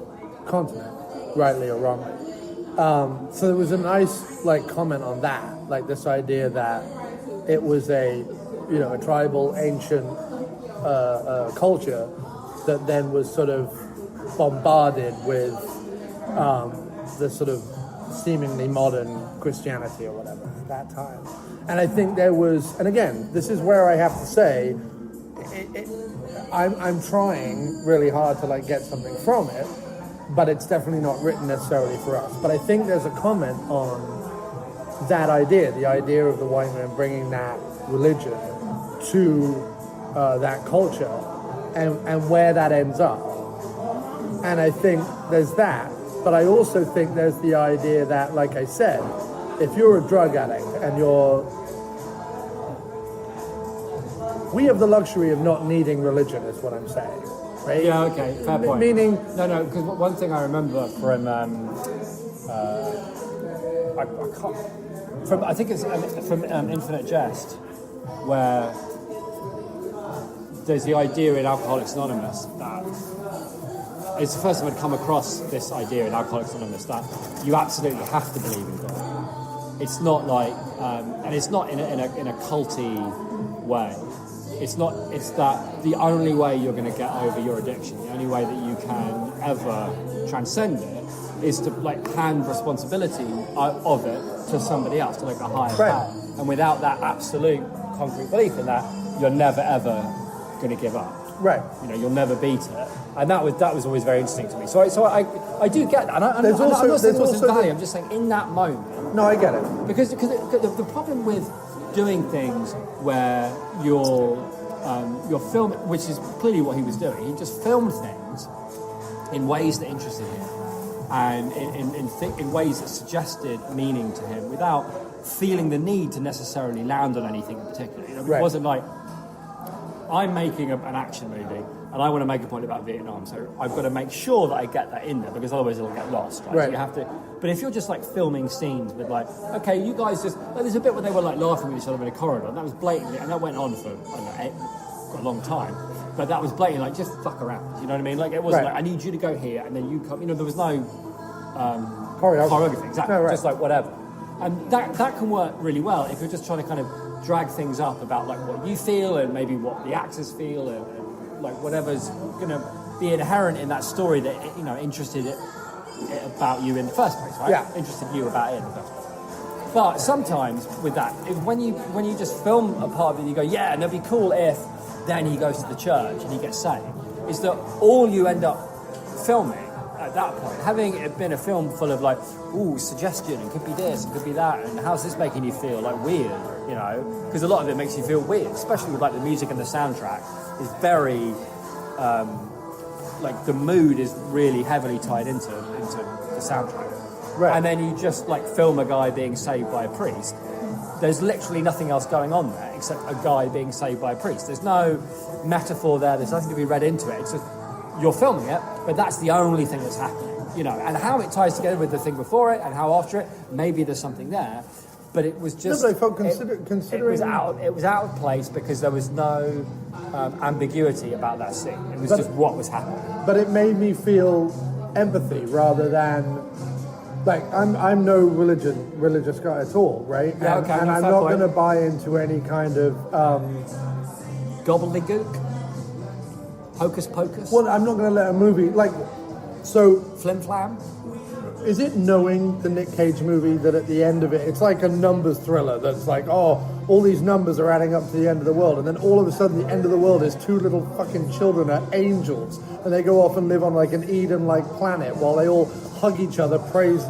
continent, rightly or wrongly. So there was a nice comment on that, this idea that it was a tribal ancient culture that then was sort of bombarded with the sort of seemingly modern Christianity or whatever at that time. And I think there was, and again, this is where I have to say, I'm trying really hard to get something from it, but it's definitely not written necessarily for us. But I think there's a comment on that idea, the idea of the white man bringing that religion to that culture, and where that ends up. And I think there's that. But I also think there's the idea that, like I said, if you're a drug addict and we have the luxury of not needing religion, is what I'm saying. Right? Yeah, okay, fair point. Meaning... No, because one thing I remember from... I think it's from Infinite Jest, where there's the idea in Alcoholics Anonymous that... It's the first time I'd come across this idea in Alcoholics Anonymous that you absolutely have to believe in God. It's not and it's not in a culty way. It's that the only way you're going to get over your addiction, the only way that you can ever transcend it, is to hand responsibility of it to somebody else, to a higher power. And without that absolute concrete belief in that, you're never ever going to give up. Right. You'll never beat it. And that was always very interesting to me. So I do get that. And I'm not saying it wasn't value. I'm just saying in that moment. No, I get it. Because the problem with doing things where you're filming, which is clearly what he was doing, he just filmed things in ways that interested him and in ways that suggested meaning to him without feeling the need to necessarily land on anything in particular. It wasn't like, I'm making an action movie and I want to make a point about Vietnam, so I've got to make sure that I get that in there because otherwise it'll get lost, right? So you have to. But if you're just filming scenes with okay, you guys just there's a bit where they were laughing with each other in a corridor, and that was blatantly, and that went on for quite a long time. But that was blatantly just fuck around. You know what I mean? It wasn't I need you to go here and then you come. There was no choreography. Exactly. No, right. Just whatever. And that can work really well if you're just trying to kind of drag things up about what you feel and maybe what the actors feel and whatever's going to be inherent in that story that interested it about you in the first place, right? Yeah. Interested you about it in the first place. But sometimes with that, when you just film a part of it, you go, yeah, and it'd be cool if then he goes to the church and he gets saved. Is that all you end up filming at that point? Having it been a film full of suggestion, and could be this, and could be that, and how's this making you feel? Weird, because a lot of it makes you feel weird, especially with the music and the soundtrack is very, the mood is really heavily tied into the soundtrack. Right. And then you just film a guy being saved by a priest. There's literally nothing else going on there except a guy being saved by a priest. There's no metaphor there. There's nothing to be read into it. It's just you're filming it, but that's the only thing that's happening. You know, and how it ties together with the thing before it and how after it, maybe there's something there. But it was just... No, but I felt considering... It was out of place because there was no ambiguity about that scene. It was just what was happening. But it made me feel empathy rather than... Like, I'm no religious guy at all, right? Yeah, and, okay, and I'm fair not point. going to buy into any kind of... Gobbledygook? Hocus pocus? Well, I'm not going to let a movie... Like, so... Flim flam? Is it knowing the Nick Cage movie that at the end of it, it's like a numbers thriller that's like, oh, all these numbers are adding up to the end of the world, and then all of a sudden the end of the world is two little fucking children are angels, and they go off and live on like an Eden-like planet while they all hug each other, praise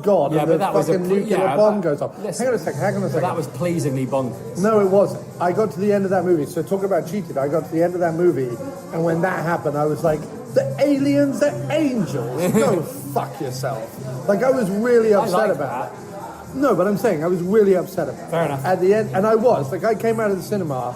God, Yeah, and but the that was fucking nuclear bomb goes off. Listen, Hang on a second. But that was pleasingly bonkers. No, it wasn't. I got to the end of that movie, so talk about cheated. I got to the end of that movie, and when that happened, I was like, the aliens are angels. Go fuck yourself. Like, I was really upset about that. No, but I'm saying I was really upset about it. Fair enough. At the end, and I was. Like, I came out of the cinema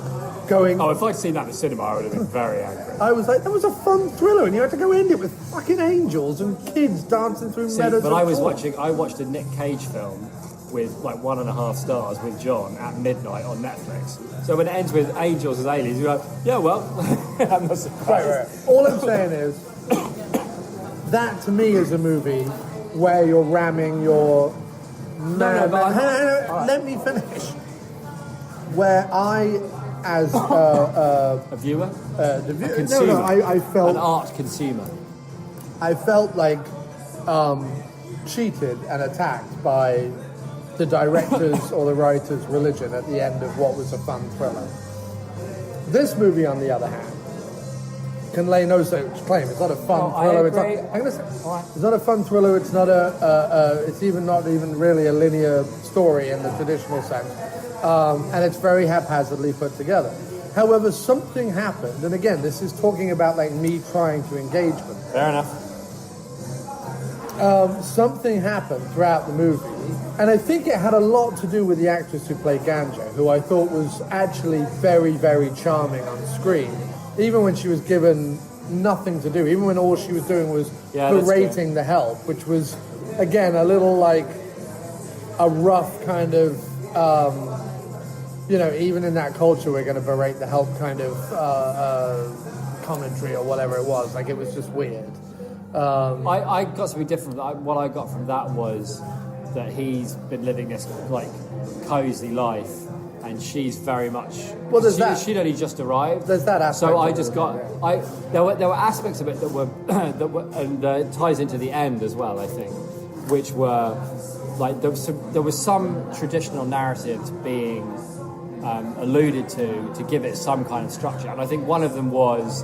going... Oh, if I'd seen that in the cinema, I would have been very angry. I was like, that was a fun thriller, and you had to go end it with fucking angels and kids dancing through meadows. But of I watched a Nick Cage film with like 1.5 stars with John at midnight on Netflix. So when it ends with angels as aliens, you're like, yeah, well, I'm not surprised. Right. All I'm saying is, that to me is a movie where you're ramming your... Let me finish. Where I, as a viewer? the A consumer. No, I felt... An art consumer. I felt like cheated and attacked by the director's or the writer's religion at the end of what was a fun thriller. This movie, on the other hand, can lay no such claim. It's not a fun thriller. It's not a fun thriller. It's not it's not even really a linear story in the traditional sense, and it's very haphazardly put together. However, something happened, and again, this is talking about like me trying to engage with it. Fair enough. Something happened throughout the movie, and I think it had a lot to do with the actress who played Ganja, who I thought was actually very, very charming on screen, even when she was given nothing to do, even when all she was doing was berating the help, which was, again, a little like a rough kind of, even in that culture, we're going to berate the help kind of commentary or whatever it was. Like, it was just weird. I got something different. What I got from that was that he's been living this like cozy life, and she's very much. Well, there's that. She'd only just arrived. There's that aspect. So I just got. There were aspects of it that were and it ties into the end as well. I think, which were like there was some traditional narratives being alluded to give it some kind of structure, and I think one of them was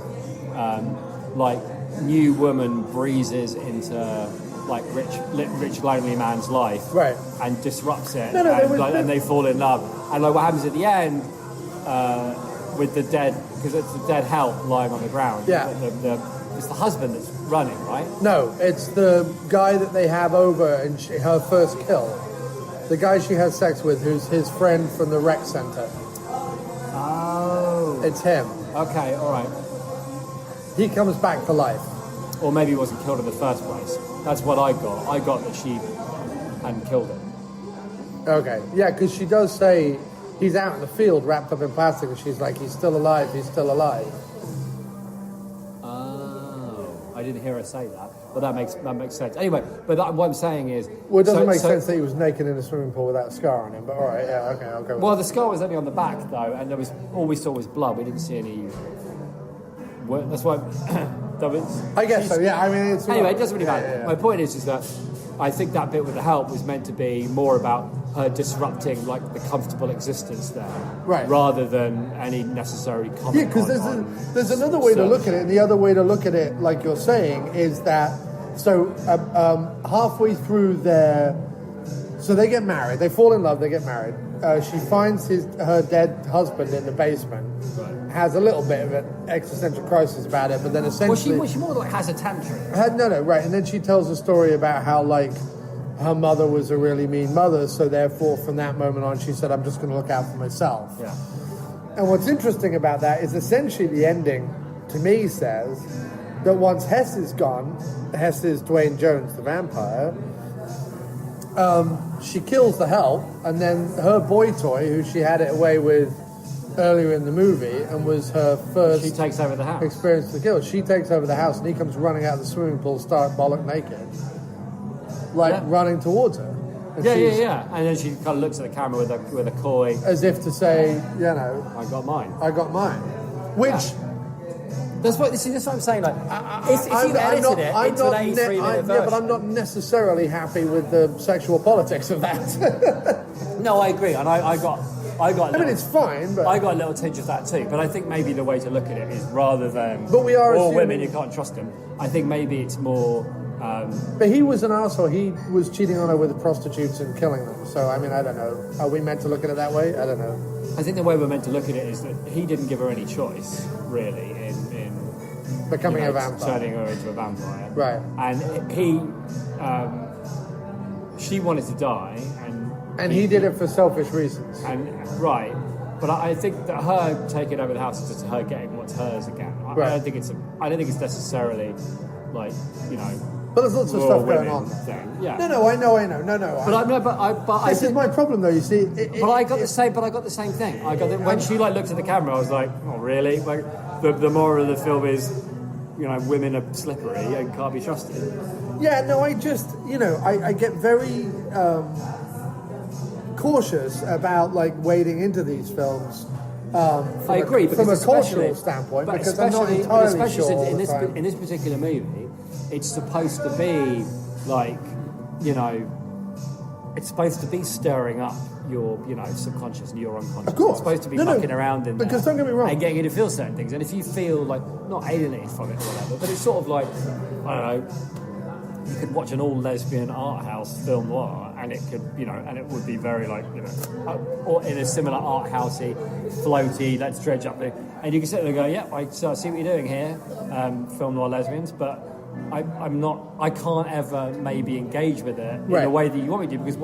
like. New woman breezes into like rich lonely man's life, right, and disrupts it, and they fall in love. And like what happens at the end with the dead, because it's the dead help lying on the ground. Yeah, it's the husband that's running, right? No, it's the guy that they have over and her first kill. The guy she has sex with, who's his friend from the rec center. Oh, it's him. Okay, all right. He comes back to life. Or maybe he wasn't killed in the first place. That's what I got. I got that she hadn't killed him. Okay. Yeah, because she does say he's out in the field wrapped up in plastic, and she's like, he's still alive, he's still alive. Oh, I didn't hear her say that. But that makes sense. Anyway, but what I'm saying is... Well, it doesn't make sense that he was naked in a swimming pool without a scar on him, but all right, yeah, okay, I'll go with Well, that. the scar was only on the back, though, and all we saw was blood. We didn't see any... That's why. I guess so. Yeah. I mean, it's anyway. It doesn't really matter. Yeah. My point is that I think that bit with the help was meant to be more about her disrupting like the comfortable existence there, right? Rather than any necessary comment. Yeah, because there's another way to look at it, and the other way to look at it, like you're saying, is that halfway through so they get married, they fall in love, they get married. She finds her dead husband in the basement. Right. Has a little bit of an existential crisis about it, but then essentially... Well, she more like has a tantrum. Right. And then she tells a story about how, like, her mother was a really mean mother, so therefore, from that moment on, she said, I'm just going to look out for myself. Yeah. And what's interesting about that is essentially the ending, to me, says, that once Hess is gone, Hess is Duane Jones, the vampire, she kills the help, and then her boy toy, who she had it away with earlier in the movie, and was her first She takes over the house. experience to kill. She takes over the house, and he comes running out of the swimming pool, stark bollock naked, running towards her. And she's- And then she kind of looks at the camera with a coy, as if to say, I got mine. I got mine. Which That's what I'm saying. Like, if you edited it into an 3-minute version, but I'm not necessarily happy with the sexual politics of that. No, I agree, and I got. I mean, it's fine, but I got a little tinge of that too. But I think maybe the way to look at it is rather than But we are all assuming- women, you can't trust them. I think maybe it's more. But he was an asshole. He was cheating on her with the prostitutes and killing them. So, I mean, I don't know. Are we meant to look at it that way? I don't know. I think the way we're meant to look at it is that he didn't give her any choice, really, in Becoming a vampire. turning her into a vampire. Right. And he, she wanted to die, And he did it for selfish reasons. And right, but I think that her taking over the house is just her getting what's hers again. I Right. don't think it's necessarily like But there's lots of raw stuff going women on. thing. Yeah. No, I know. No. But This is my problem, though. You see, But I got the same. But I got the same thing. I got when she looked at the camera, I was like, "Oh, really?" Like the moral of the film is, women are slippery and can't be trusted. Yeah, no, I just, I get very cautious about wading into these films. I agree From a because cultural standpoint, but because I'm not especially- entirely especially sure all in the time. this particular movie, it's supposed to be like, it's supposed to be stirring up your, subconscious and your unconscious. Of course. It's supposed to be No, mucking around in there. because don't get me wrong. And getting you to feel certain things. And if you feel like, not alienated from it or whatever, but it's sort of like, I don't know, you could watch an all-lesbian art house film noir and it could, and it would be very like, or in a similar art housey, floaty, let's dredge up there. And you can sit there and go, yeah, I see what you're doing here, film noir lesbians, but I can't ever maybe engage with it in Right. the way that you want me to, because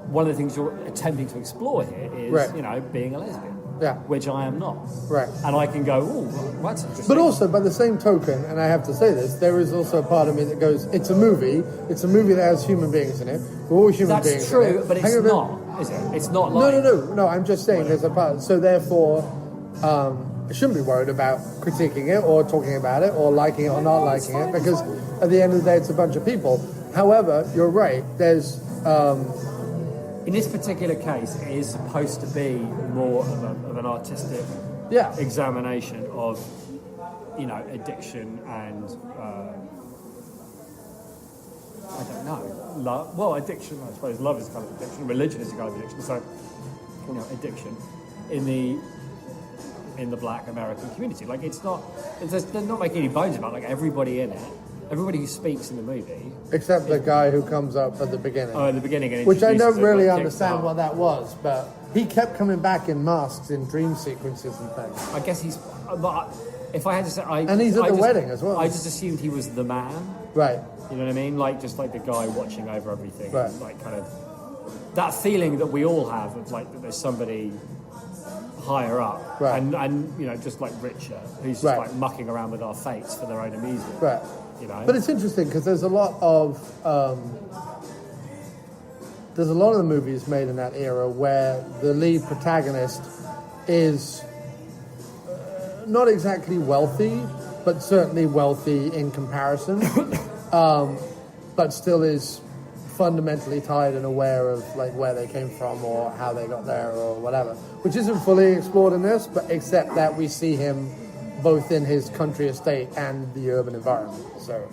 one of the things you're attempting to explore here is, Right. being a lesbian. Yeah. Which I am not. Right. And I can go, oh, that's interesting. But also, by the same token, and I have to say this, there is also a part of me that goes, it's a movie that has human beings in it. We're all human beings. That's true, in it. but Hang it's on a minute. not, is it? It's not like... No, I'm just saying there's a part. So therefore, I shouldn't be worried about critiquing it or talking about it or liking it or not liking it, because at the end of the day, it's a bunch of people. However, you're right, there's... In this particular case, it is supposed to be more of an artistic examination of, addiction and, I don't know, love. Well, addiction, I suppose. Love is a kind of addiction. Religion is a kind of addiction. So, addiction in the Black American community. Like, they're not making any bones about it. Like, everybody in it, everybody who speaks in the movie. Except the guy who comes up at the beginning. Oh, at the beginning. And which I introduces don't really it, like, understand kicks what off. that was, but he kept coming back in masks in dream sequences and things. I guess he's. But if I had to say, And he's at the wedding as well. I just assumed he was the man. Right. You know what I mean? Like just like the guy watching over everything. Right. Like kind of that feeling that we all have of like that there's somebody higher up, Right. and just like richer, who's just Right. like mucking around with our fates for their own amusement. Right. But it's interesting because there's a lot of the movies made in that era where the lead protagonist is not exactly wealthy, but certainly wealthy in comparison, but still is fundamentally tied and aware of like where they came from or how they got there or whatever, which isn't fully explored in this, but except that we see him both in his country estate and the urban environment. So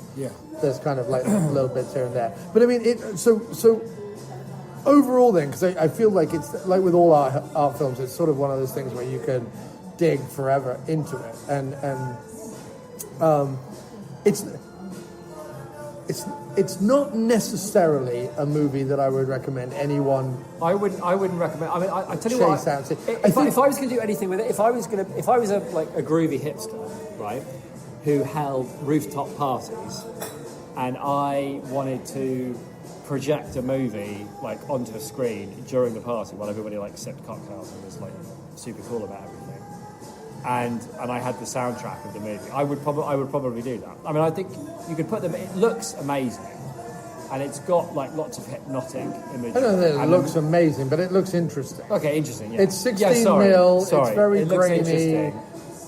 there's kind of like little bits here and there. But I mean, so overall then, because I feel like it's like with all art films, it's sort of one of those things where you could dig forever into it, and it's not necessarily a movie that I would recommend anyone. I wouldn't recommend. I mean, I tell you what. Chase out. If I was going to do anything with it, if I was a groovy hipster, right, who held rooftop parties, and I wanted to project a movie like onto a screen during the party while everybody like sipped cocktails and was like super cool about everything, and I had the soundtrack of the movie, I would probably do that. I mean, I think you could put them. It looks amazing, and it's got like lots of hypnotic images. I don't think it looks amazing, but it looks interesting. Okay, interesting. Yeah. It's 16 mil. Sorry. It's very it looks grainy. interesting,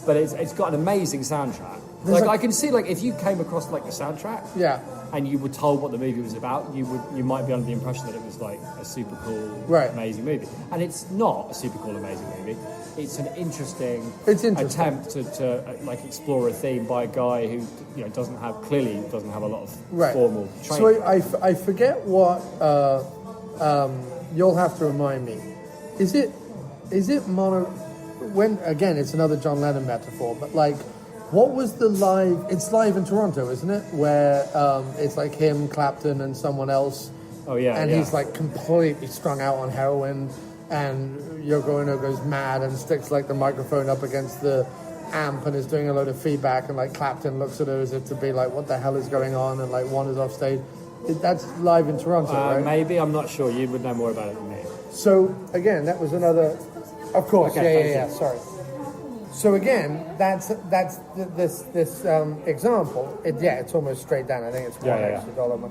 but it's got an amazing soundtrack. I can see, like, if you came across like the soundtrack, yeah, and you were told what the movie was about, you might be under the impression that it was like a super cool, amazing movie. And it's not a super cool, amazing movie. It's an interesting attempt to like explore a theme by a guy who clearly doesn't have a lot of formal training. So I forget what you'll have to remind me. Is it mono? When again, it's another John Lennon metaphor, but like, what was the live? It's live in Toronto, isn't it? Where it's like him, Clapton, and someone else. Oh yeah, and he's like completely strung out on heroin, and Yoko Ono goes mad and sticks like the microphone up against the amp and is doing a load of feedback, and like Clapton looks at her as if to be like, what the hell is going on, and like wanders off stage. That's live in Toronto, right? Maybe, I'm not sure. You would know more about it than me. So again, that was another. Of course, yeah. Sorry. So again, that's this example. It's almost straight down. I think it's one extra dollar.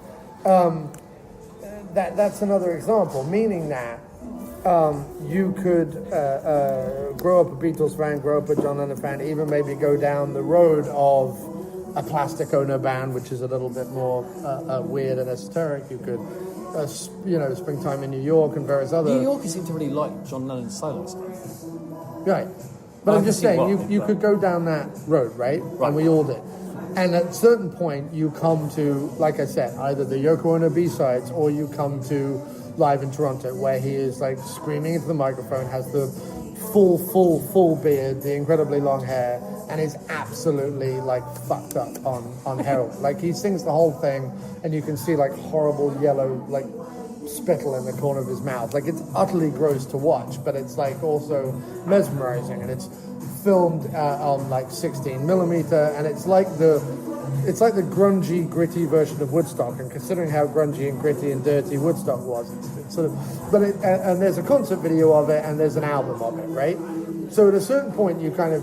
That's another example, meaning that you could grow up a Beatles fan, grow up a John Lennon fan, even maybe go down the road of a Plastic Ono band, which is a little bit more weird and esoteric. You could, Springtime in New York and various other. New Yorkers seem to really like John Lennon's solo stuff. Right. But I'm just saying, you could go down that road, right? And we all did. And at a certain point, you come to, like I said, either the Yoko Ono B-sides, or you come to Live in Toronto, where he is like screaming into the microphone, has the full beard, the incredibly long hair, and is absolutely like fucked up on heroin. Like, he sings the whole thing, and you can see like horrible yellow like spittle in the corner of his mouth. Like, it's utterly gross to watch, but it's like also mesmerizing, and it's filmed on like 16 millimeter, and it's like the grungy, gritty version of Woodstock. And considering how grungy and gritty and dirty Woodstock was, it's sort of. But and there's a concert video of it, and there's an album of it, right? So at a certain point, you kind of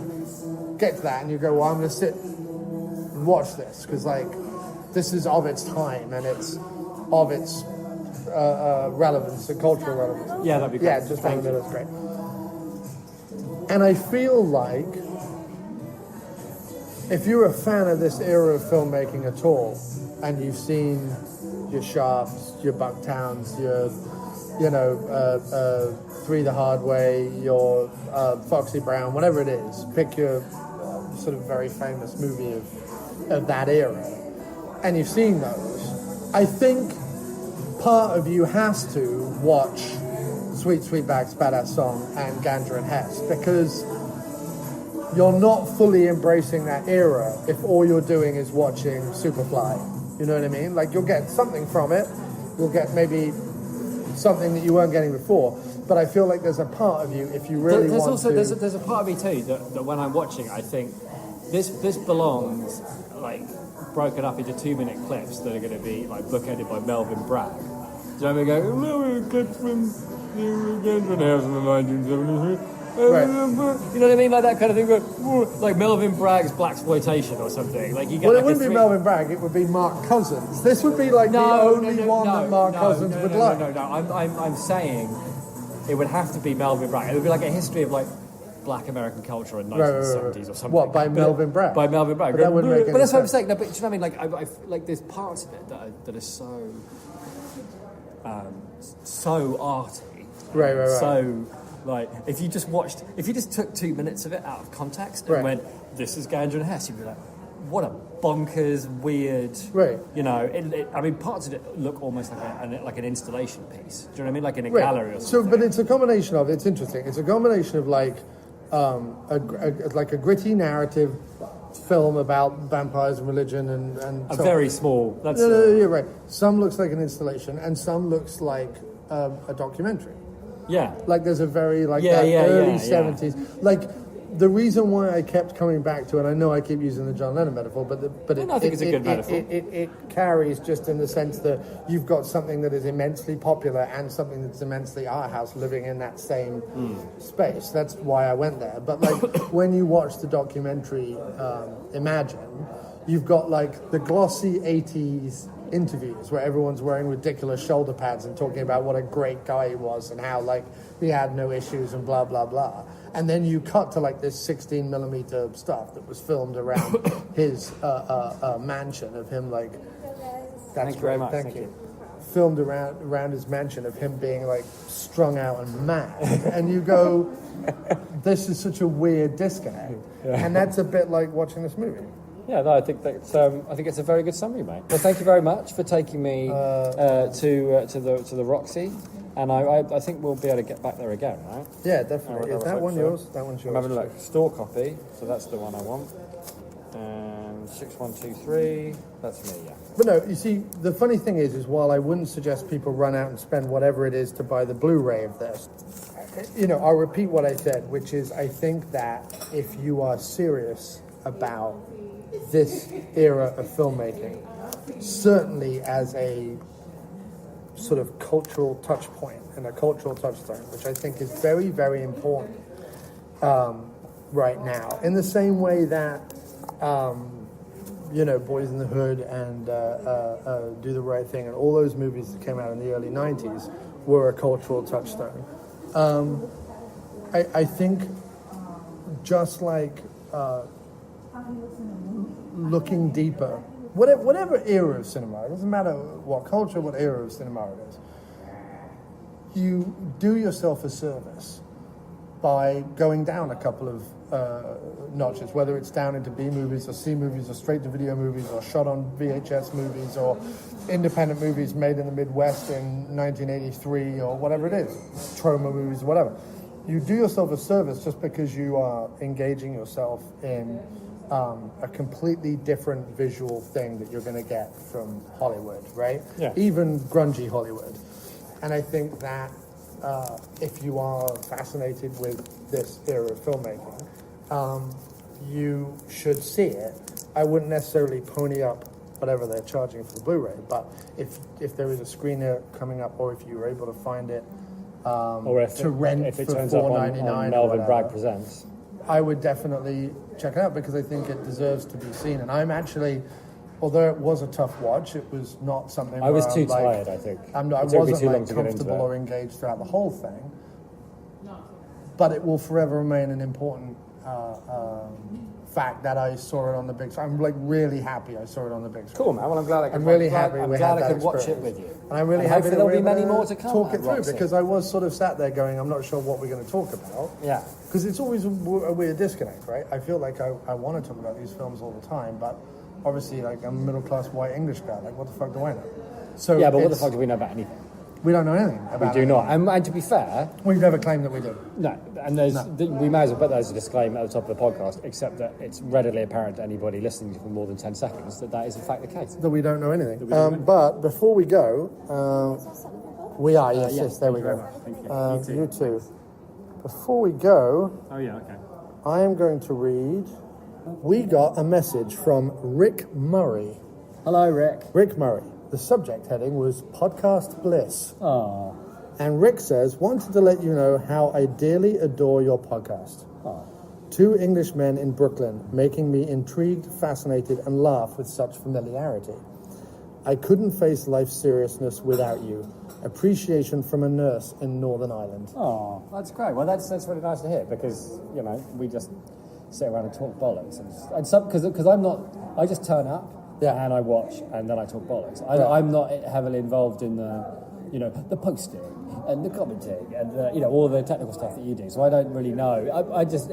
get to that, and you go, well, I'm going to sit and watch this, because like this is of its time, and it's of its relevance, and cultural relevance. Yeah, that'd be great. Yeah, just down the middle is great. And I feel like if you're a fan of this era of filmmaking at all, and you've seen your Shafts, your Bucktowns, your, Three the Hard Way, your Foxy Brown, whatever it is, pick your sort of very famous movie of that era, and you've seen those, I think part of you has to watch Sweet Sweetback's Badass Song and Ganja Hess, because you're not fully embracing that era if all you're doing is watching Superfly. You know what I mean? Like, you'll get something from it. You'll get maybe something that you weren't getting before. But I feel like there's a part of you, if you really want to... There's a part of me too that when I'm watching, I think this belongs like broken up into 2-minute clips that are going to be like bookended by Melvin Bragg. Do you know what I mean? Go, clips from Ganja Hess in the 1970s. Right. You know what I mean, like that kind of thing, like Melvin Bragg's blaxploitation or something. Like, you get. Well, like it wouldn't be Melvin Bragg; it would be Mark Cousins. This would be like the only one that Mark Cousins would like. No. I'm saying it would have to be Melvin Bragg. It would be like a history of like Black American culture in 1970s or something. What, by Melvin Bragg? By Melvin Bragg. But that wouldn't make any that's what I'm sense. saying. No, but do you know what I mean? Like, I like there's parts of it that are so arty. Right. So. Like, if you just took 2 minutes of it out of context and went, this is Ganja Hess, you'd be like, what a bonkers, weird, right? You know, I mean, parts of it look almost like an installation piece. Do you know what I mean? Like in a gallery or something. So, but it's a combination of, it's interesting, it's a combination of like a gritty narrative film about vampires and religion and a very small. That's you're right. Some looks like an installation, and some looks like a documentary. Yeah, like there's a very early 70s. Like the reason why I kept coming back to it, I know I keep using the John Lennon metaphor, but I think it's a good metaphor. It carries just in the sense that you've got something that is immensely popular and something that's immensely art house living in that same space. That's why I went there. But like when you watch the documentary Imagine, you've got like the glossy 80s interviews where everyone's wearing ridiculous shoulder pads and talking about what a great guy he was and how like he had no issues and blah blah blah. And then you cut to like this 16mm stuff that was filmed around his mansion of him like. Thank you very much. Thank you. Filmed around his mansion of him being like strung out and mad, and you go, "This is such a weird disconnect," and that's a bit like watching this movie. Yeah, no, I think it's a very good summary, mate. Well, thank you very much for taking me to the Roxy, and I think we'll be able to get back there again, right? Yeah, definitely. Is that one yours? That one's yours. I'm having a look. Store copy, so that's the one I want. And 6123, that's me, yeah. But no, you see, the funny thing is while I wouldn't suggest people run out and spend whatever it is to buy the Blu-ray of this, I'll repeat what I said, which is I think that if you are serious about this era of filmmaking, certainly as a sort of cultural touch point and a cultural touchstone, which I think is very, very important right now, in the same way that Boys in the Hood and Do the Right Thing and all those movies that came out in the early 90s were a cultural touchstone. I think just like looking deeper, whatever era of cinema, it doesn't matter what culture, what era of cinema it is, you do yourself a service by going down a couple of notches, whether it's down into B movies or C movies or straight to video movies or shot on VHS movies or independent movies made in the Midwest in 1983 or whatever it is, trauma movies, whatever. You do yourself a service just because you are engaging yourself in a completely different visual thing that you're going to get from Hollywood, right? Yeah. Even grungy Hollywood. And I think that if you are fascinated with this era of filmmaking, you should see it. I wouldn't necessarily pony up whatever they're charging for the Blu-ray, but if there is a screener coming up, or if you were able to find it or if to rent if it for turns up $4.99 on or Melvin whatever, Bragg Presents, I would definitely check it out because I think it deserves to be seen. And I'm actually, although it was a tough watch, it was not something I was where too I'm like, tired, I think. I It took me wasn't too long like to get into comfortable it. or engaged throughout the whole thing. But it will forever remain an important fact that I saw it on the big screen. I'm like really happy I saw it on the big screen. Cool, man. Well, I'm glad I could. I'm really happy I'm we glad had I that could watch it experience. with you. And I'm really and happy hopefully that there'll we're be many able more to come. talk it through Roxy. because I was sort of sat there going, I'm not sure what we're going to talk about. Yeah. Because it's always a weird disconnect, right? I feel like I want to talk about these films all the time, but obviously, like, I'm a middle-class white English guy. Like, what the fuck do I know? So Yeah, but what the fuck do we know about anything? We don't know anything We about do it. not. And to be fair, We've never claimed that we do. no. And we may as well put that as a disclaimer at the top of the podcast, except that it's readily apparent to anybody listening for more than 10 seconds that is in fact the case. That we don't know anything. But before we go, we are, yes, there we go. Thank you. You too. Before we go, Oh, yeah, okay. I am going to read. We got a message from Rick Murray. Hello, Rick. Rick Murray. The subject heading was Podcast Bliss. Oh. And Rick says, wanted to let you know how I dearly adore your podcast. Oh. Two English men in Brooklyn, making me intrigued, fascinated, and laugh with such familiarity. I couldn't face life's seriousness without you. Appreciation from a nurse in Northern Ireland. Oh, that's great. Well, that's really nice to hear because, we just sit around and talk bollocks. And some, because I'm not, I just turn up and I watch and then I talk bollocks. I'm not heavily involved in the posting and the commenting and, all the technical stuff that you do. So I don't really know. It just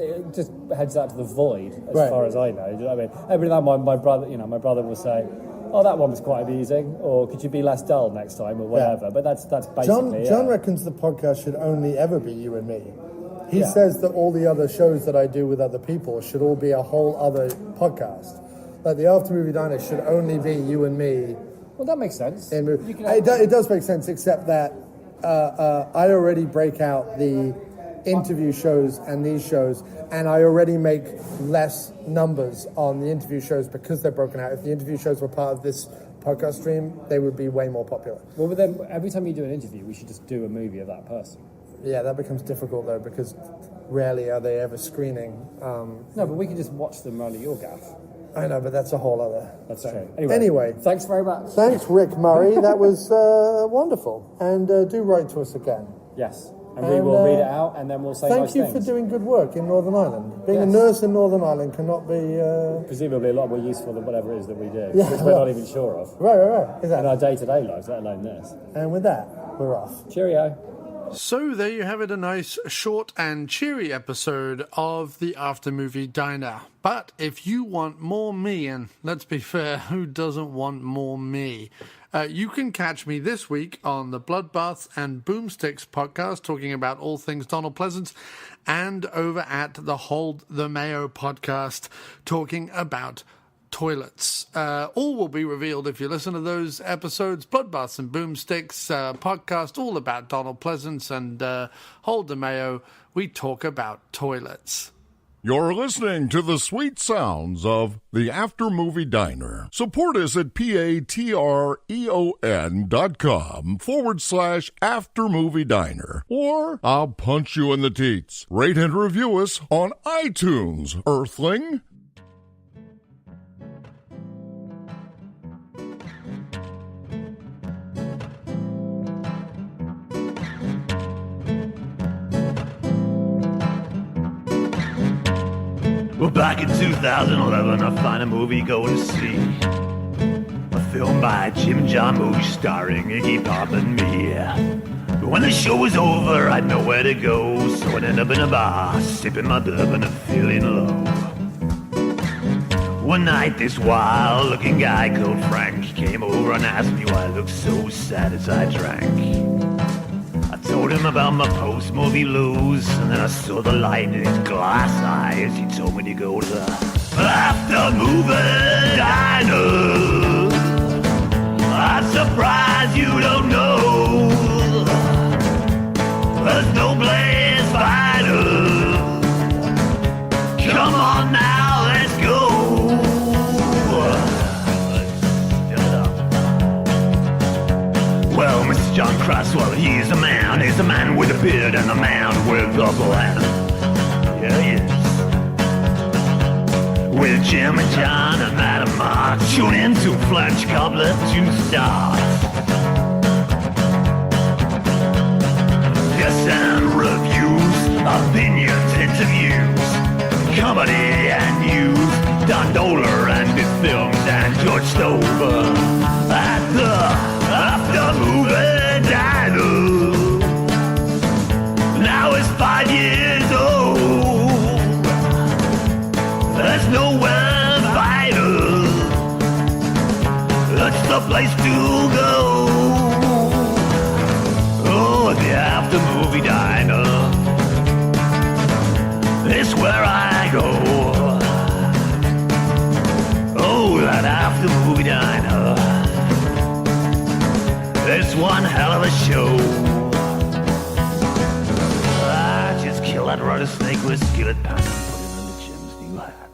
heads out to the void as far as I know. Do you know what I mean? Every now and then my brother will say, oh, that one was quite amusing, or could you be less dull next time, or whatever. But that's basically John reckons the podcast should only ever be you and me. He says that all the other shows that I do with other people should all be a whole other podcast. Like the After Movie Diner should only be you and me. Well, that makes sense. It does make sense, except that I already break out the interview shows and these shows, and I already make less numbers on the interview shows because they're broken out. If the interview shows were part of this podcast stream, they would be way more popular. Well, but then every time you do an interview, we should just do a movie of that person. Yeah, that becomes difficult though, because rarely are they ever screening. No, but we can just watch them run at your gaff. I know, but that's a whole other That's thing. true. Anyway, thanks very much. thanks, Rick Murray. That was wonderful. And do write to us again. Yes, and we will read it out, and then we'll say Thank nice you things. for doing good work in Northern Ireland. Being a Yes. nurse in Northern Ireland cannot be... Presumably a lot more useful than whatever it is that we do, Yeah, which we're well- not even sure of. Right. In Exactly. our day-to-day lives, let alone this. And with that, we're off. Cheerio. So there you have it, a nice, short and cheery episode of the After Movie Diner. But if you want more me, and let's be fair, who doesn't want more me? You can catch me this week on the Bloodbaths and Boomsticks podcast, talking about all things Donald Pleasance, and over at the Hold the Mayo podcast, talking about toilets. All will be revealed if you listen to those episodes. Bloodbaths and Boomsticks podcast, all about Donald Pleasance, and Hold the Mayo, we talk about toilets. You're listening to the sweet sounds of the After Movie Diner. Support us at patreon.com/After Movie Diner. Or I'll punch you in the teats. Rate and review us on iTunes, Earthling. Well, back in 2011, I find a movie going to see. A film by Jim and John Movie starring Iggy Pop and me. But when the show was over, I'd nowhere to go, so I ended up in a bar, sipping my bourbon and feeling low. One night, this wild-looking guy called Frank came over and asked me why I looked so sad as I drank. I told him about my post-movie blues, and then I saw the light in his glass eyes. He told me to go to the After Movie Diner. I'm surprised you don't know there's no place finer. Come on now, let's go. Well, Mr. Jon Cross, well, he's a man with a beard and a man with a plan. Yeah, he is. With Jim and John and Madam Mark, tune into French Cobbler to start. Yes, and reviews, opinions, interviews, comedy and news, Don Doler and his films and George Stover at the After Movie Diner. Now it's 5 years old. There's nowhere vital. That's the place to go. Oh, the After Movie Diner. It's where I go. Oh, that After Movie Diner. It's one hell of a show. I just kill that rattlesnake with a skillet pan and put it under Jim's new hat.